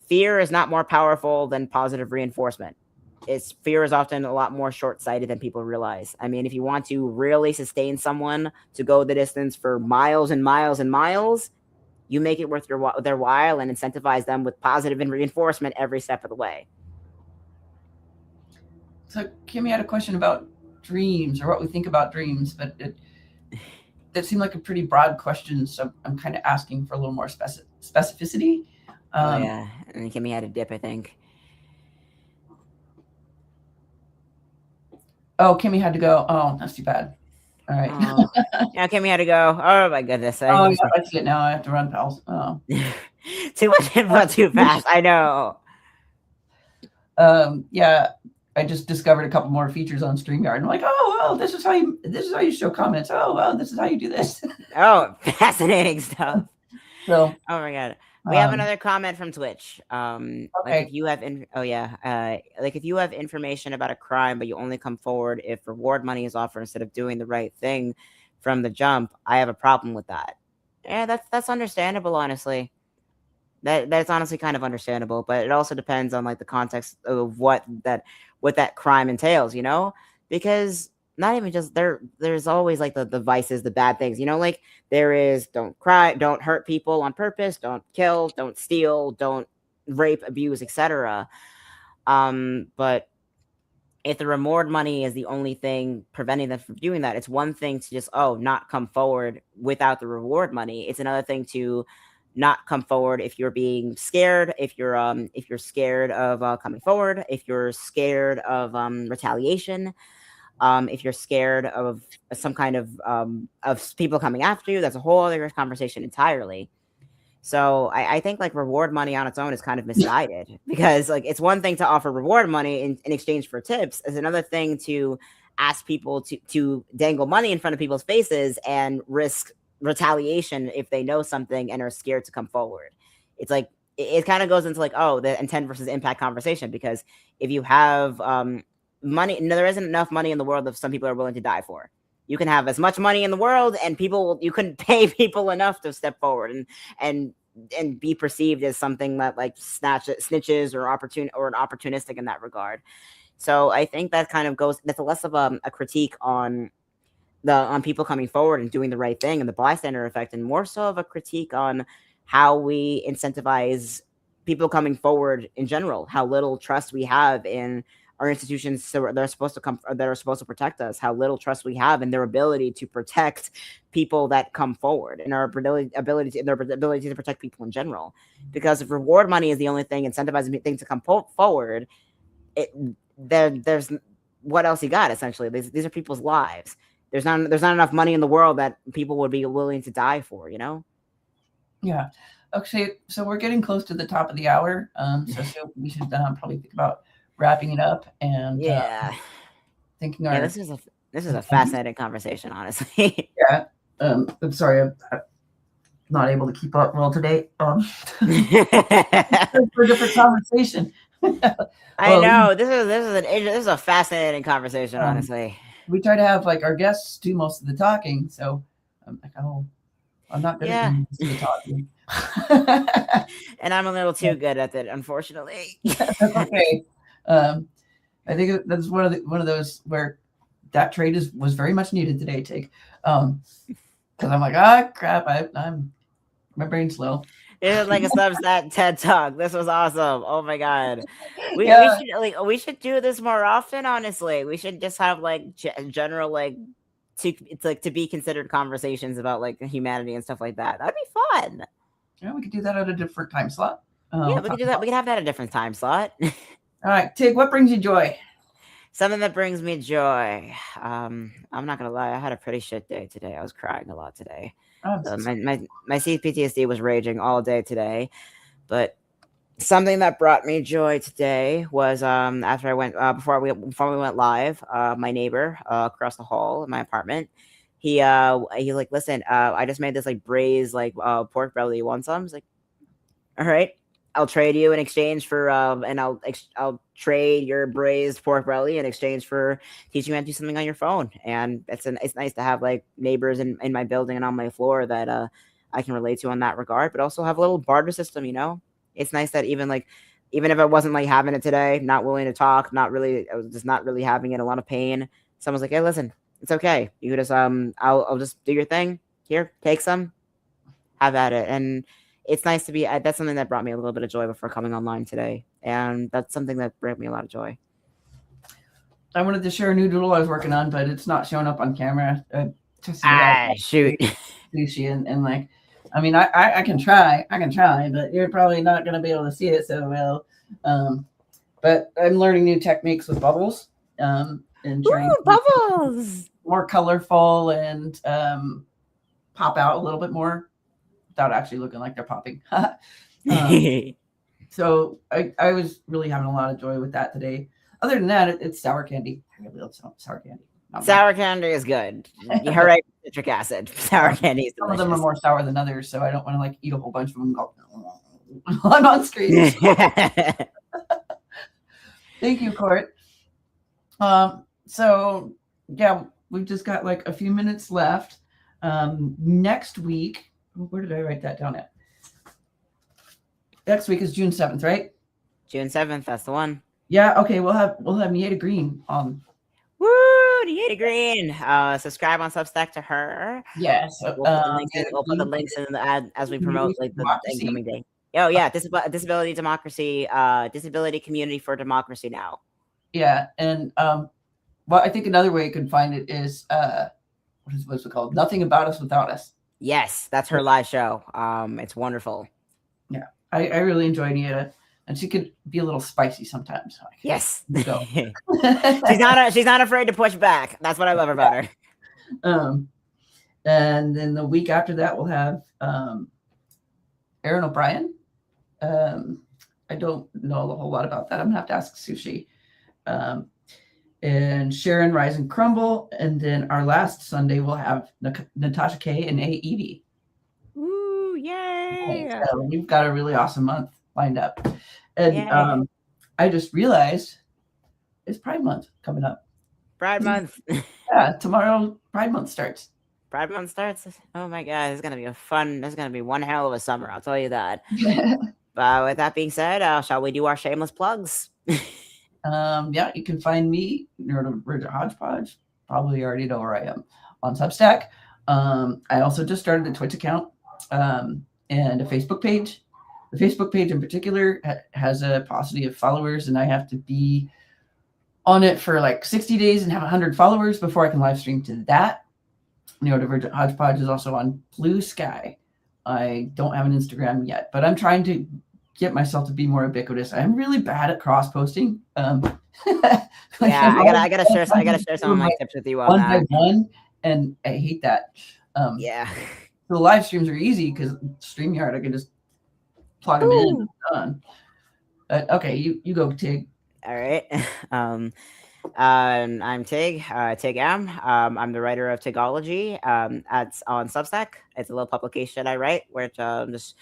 Speaker 2: fear is not more powerful than positive reinforcement. Fear is often a lot more short-sighted than people realize. I mean, if you want to really sustain someone to go the distance for miles and miles and miles, you make it worth their while and incentivize them with positive reinforcement every step of the way.
Speaker 3: So Kimmy had a question about dreams, or what we think about dreams, but it seemed like a pretty broad question, so I'm kind of asking for a little more specificity.
Speaker 2: Yeah, and Kimmy had a dip, I think.
Speaker 3: Oh, Kimmy had to go. Oh, that's too bad. All right.
Speaker 2: Oh. Yeah, Kimmy had to go. Oh my goodness.
Speaker 3: Oh, yeah, I see it now. I have to run, pals. Oh.
Speaker 2: Too much info too fast. I know.
Speaker 3: Yeah, I just discovered a couple more features on StreamYard. I'm like, oh well, this is how you show comments. Oh well, this is how you do this.
Speaker 2: Oh, fascinating stuff.
Speaker 3: So,
Speaker 2: oh my god. We have another comment from Twitch.
Speaker 3: Okay.
Speaker 2: Like if you have like if you have information about a crime, but you only come forward if reward money is offered instead of doing the right thing from the jump, I have a problem with that. Yeah, that's understandable, honestly. That's honestly kind of understandable, but it also depends on like the context of what that crime entails, you know? Because not even just there's always like the vices, the bad things, you know, like there is don't cry, don't hurt people on purpose, don't kill, don't steal, don't rape, abuse, etc. But if the reward money is the only thing preventing them from doing that, it's one thing to just not come forward without the reward money. It's another thing to not come forward if you're being scared, if you're scared of coming forward, if you're scared of retaliation. If you're scared of some kind of people coming after you, that's a whole other conversation entirely. So I think like reward money on its own is kind of misguided, because like it's one thing to offer reward money in exchange for tips. It's another thing to ask people to dangle money in front of people's faces and risk retaliation if they know something and are scared to come forward. It's like it kind of goes into like the intent versus impact conversation, because if you have money, no, there isn't enough money in the world that some people are willing to die for. You can have as much money in the world, and you couldn't pay people enough to step forward and be perceived as something that like snitches or opportunistic in that regard. So I think that kind of that's less of a critique on people coming forward and doing the right thing and the bystander effect, and more so of a critique on how we incentivize people coming forward in general, how little trust we have in our institutions that are supposed to protect us, how little trust we have in their ability to protect people that come forward, and our ability to protect people in general. Because if reward money is the only thing incentivizing things to come forward, there's what else you got? Essentially, these are people's lives. There's not enough money in the world that people would be willing to die for, you know?
Speaker 3: Yeah. Okay, so we're getting close to the top of the hour. So we should probably think about wrapping it up and
Speaker 2: Yeah.
Speaker 3: thinking
Speaker 2: Yeah,
Speaker 3: our.
Speaker 2: this is a fascinating conversation, honestly.
Speaker 3: Yeah. I'm sorry, I'm not able to keep up well today. For a different conversation.
Speaker 2: I know this is a fascinating conversation, honestly.
Speaker 3: We try to have like our guests do most of the talking, so I'm like, oh, I'm not good at doing most of the talking.
Speaker 2: And I'm a little too good at it, unfortunately.
Speaker 3: That's okay. I think that's one of those where that trade was very much needed today, Tig. Because I'm like, crap, I'm my brain's slow.
Speaker 2: This is like a Substack TED Talk. This was awesome. Oh my god, we should do this more often. Honestly, we should just have like general like to be considered conversations about like humanity and stuff like that. That'd be fun.
Speaker 3: Yeah, we could do that at a different time slot.
Speaker 2: Yeah, we could do that. We could have that at a different time slot.
Speaker 3: All right, Tig, what brings you joy?
Speaker 2: Something that brings me joy. I'm not gonna lie, I had a pretty shit day today. I was crying a lot today. My CPTSD was raging all day today, but something that brought me joy today was after I went before we went live. My neighbor across the hall in my apartment, he's like, listen, I just made this like braised like pork belly. You want some? I was like, all right, I'll trade you in exchange for and I'll trade your braised pork belly in exchange for teaching you how to do something on your phone. And it's nice to have like neighbors in my building and on my floor that I can relate to in that regard, but also have a little barter system, you know. It's nice that even if I wasn't like having it today, not willing to talk, I was just not really having it, a lot of pain. Someone's like, hey, listen, it's okay. You just I'll just do your thing. Here, take some, have at it. And it's nice to be, that's something that brought me a little bit of joy before coming online today. And that's something that brought me a lot of joy.
Speaker 3: I wanted to share a new doodle I was working on, but it's not showing up on camera.
Speaker 2: Shoot.
Speaker 3: Sushi and like, I mean, I can try, but you're probably not going to be able to see it so well. But I'm learning new techniques with bubbles and trying to
Speaker 2: bubbles
Speaker 3: more colorful and pop out a little bit more without actually looking like they're popping. So I was really having a lot of joy with that today. Other than that, it's sour candy. I really love sour candy.
Speaker 2: Sour candy is good. You heard right, citric acid. Sour candy is delicious.
Speaker 3: Some of them are more sour than others, so I don't want to like eat a whole bunch of them on screen. Thank you, Court. So yeah, we've just got like a few minutes left. Next week, where did I write that down at? Next week is June 7th, right?
Speaker 2: June 7th, that's the one.
Speaker 3: Yeah, okay, we'll have Nieta Green on.
Speaker 2: Woo, Nieta Green. Subscribe on Substack to her.
Speaker 3: Yes.
Speaker 2: We'll put the links in the ad as we promote like the incoming day. Oh yeah, Disability Democracy, Disability Community for Democracy now.
Speaker 3: Yeah, and well, I think another way you can find it is what's it called? Nothing About Us Without Us.
Speaker 2: Yes, that's her live show. It's wonderful.
Speaker 3: Yeah, I really enjoy Nieta, and she could be a little spicy sometimes.
Speaker 2: Yes.
Speaker 3: Go.
Speaker 2: she's not afraid to push back. That's what I love about her.
Speaker 3: And then the week after that we'll have Aaron O'Brien. I don't know a whole lot about that. I'm gonna have to ask Sushi. And Sharon Rise and Crumble, and then our last Sunday we'll have Natasha K and A. Evie.
Speaker 2: Ooh, yay!
Speaker 3: So we've got a really awesome month lined up. And I just realized it's Pride Month coming up.
Speaker 2: Pride Month.
Speaker 3: Yeah, tomorrow Pride Month starts.
Speaker 2: Pride Month starts. Oh my god, it's gonna be It's gonna be one hell of a summer. I'll tell you that. But with that being said, shall we do our shameless plugs?
Speaker 3: Yeah, you can find me, Neurodivergent Hodgepodge. Probably already know where I am on Substack. I also just started a Twitch account and a Facebook page. The Facebook page in particular has a paucity of followers, and I have to be on it for like 60 days and have 100 followers before I can live stream to that. Neurodivergent Hodgepodge is also on Blue Sky. I don't have an Instagram yet, but I'm trying to get myself to be more ubiquitous. I'm really bad at cross posting.
Speaker 2: Yeah, I gotta share some of my tips with you on that.
Speaker 3: One by one, and I hate that.
Speaker 2: Yeah.
Speaker 3: The live streams are easy because StreamYard, I can just plug them in
Speaker 2: Ooh.
Speaker 3: and done. Okay, you go, Tig.
Speaker 2: All right. I'm Tig, Tig M. I'm the writer of Tigology. On Substack. It's a little publication I write, which just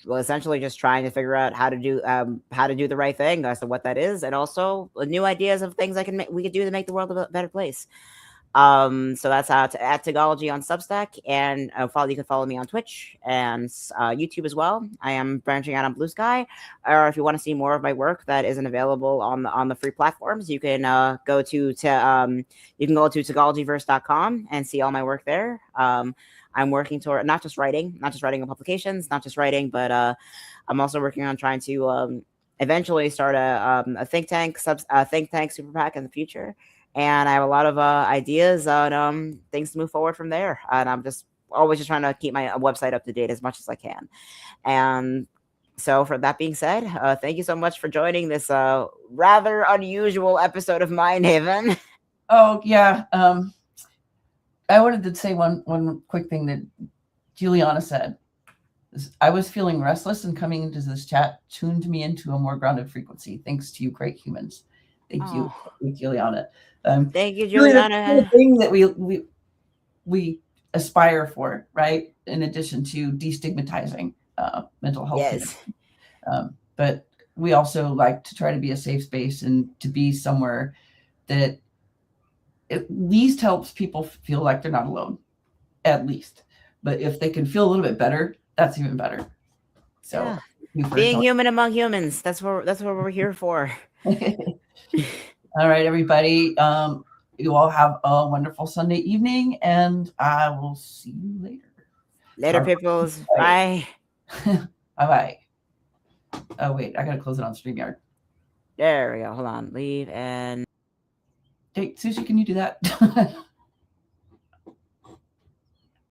Speaker 2: essentially just trying to figure out how to do the right thing as to what that is, and also new ideas of things we could do to make the world a better place. So that's at Tigology on Substack, and you can follow me on Twitch and YouTube as well. I am branching out on Blue Sky, or if you want to see more of my work that isn't available on the free platforms, you can go to Tigologyverse.com and see all my work there. I'm working toward not just writing on publications, not just writing, but I'm also working on trying to eventually start a think tank super PAC in the future. And I have a lot of ideas on things to move forward from there. And I'm just always just trying to keep my website up to date as much as I can. And so for that being said, thank you so much for joining this rather unusual episode of Mind Haven.
Speaker 3: Oh, yeah. I wanted to say one quick thing that Juliana said. I was feeling restless, and coming into this chat tuned me into a more grounded frequency. Thanks to you, great humans. Thank you, Juliana.
Speaker 2: Thank you,
Speaker 3: Really,
Speaker 2: Juliana.
Speaker 3: the thing that we aspire for, right? In addition to destigmatizing mental health.
Speaker 2: Yes.
Speaker 3: But we also like to try to be a safe space and to be somewhere that at least helps people feel like they're not alone, at least. But if they can feel a little bit better, that's even better. So
Speaker 2: being human among humans, that's what we're here for.
Speaker 3: All right, everybody. You all have a wonderful Sunday evening, and I will see you later.
Speaker 2: Later, peoples. Bye.
Speaker 3: Bye-bye. Oh, wait. I got to close it on StreamYard.
Speaker 2: There we go. Hold on. Leave and...
Speaker 3: Hey, Sushi, can you do that?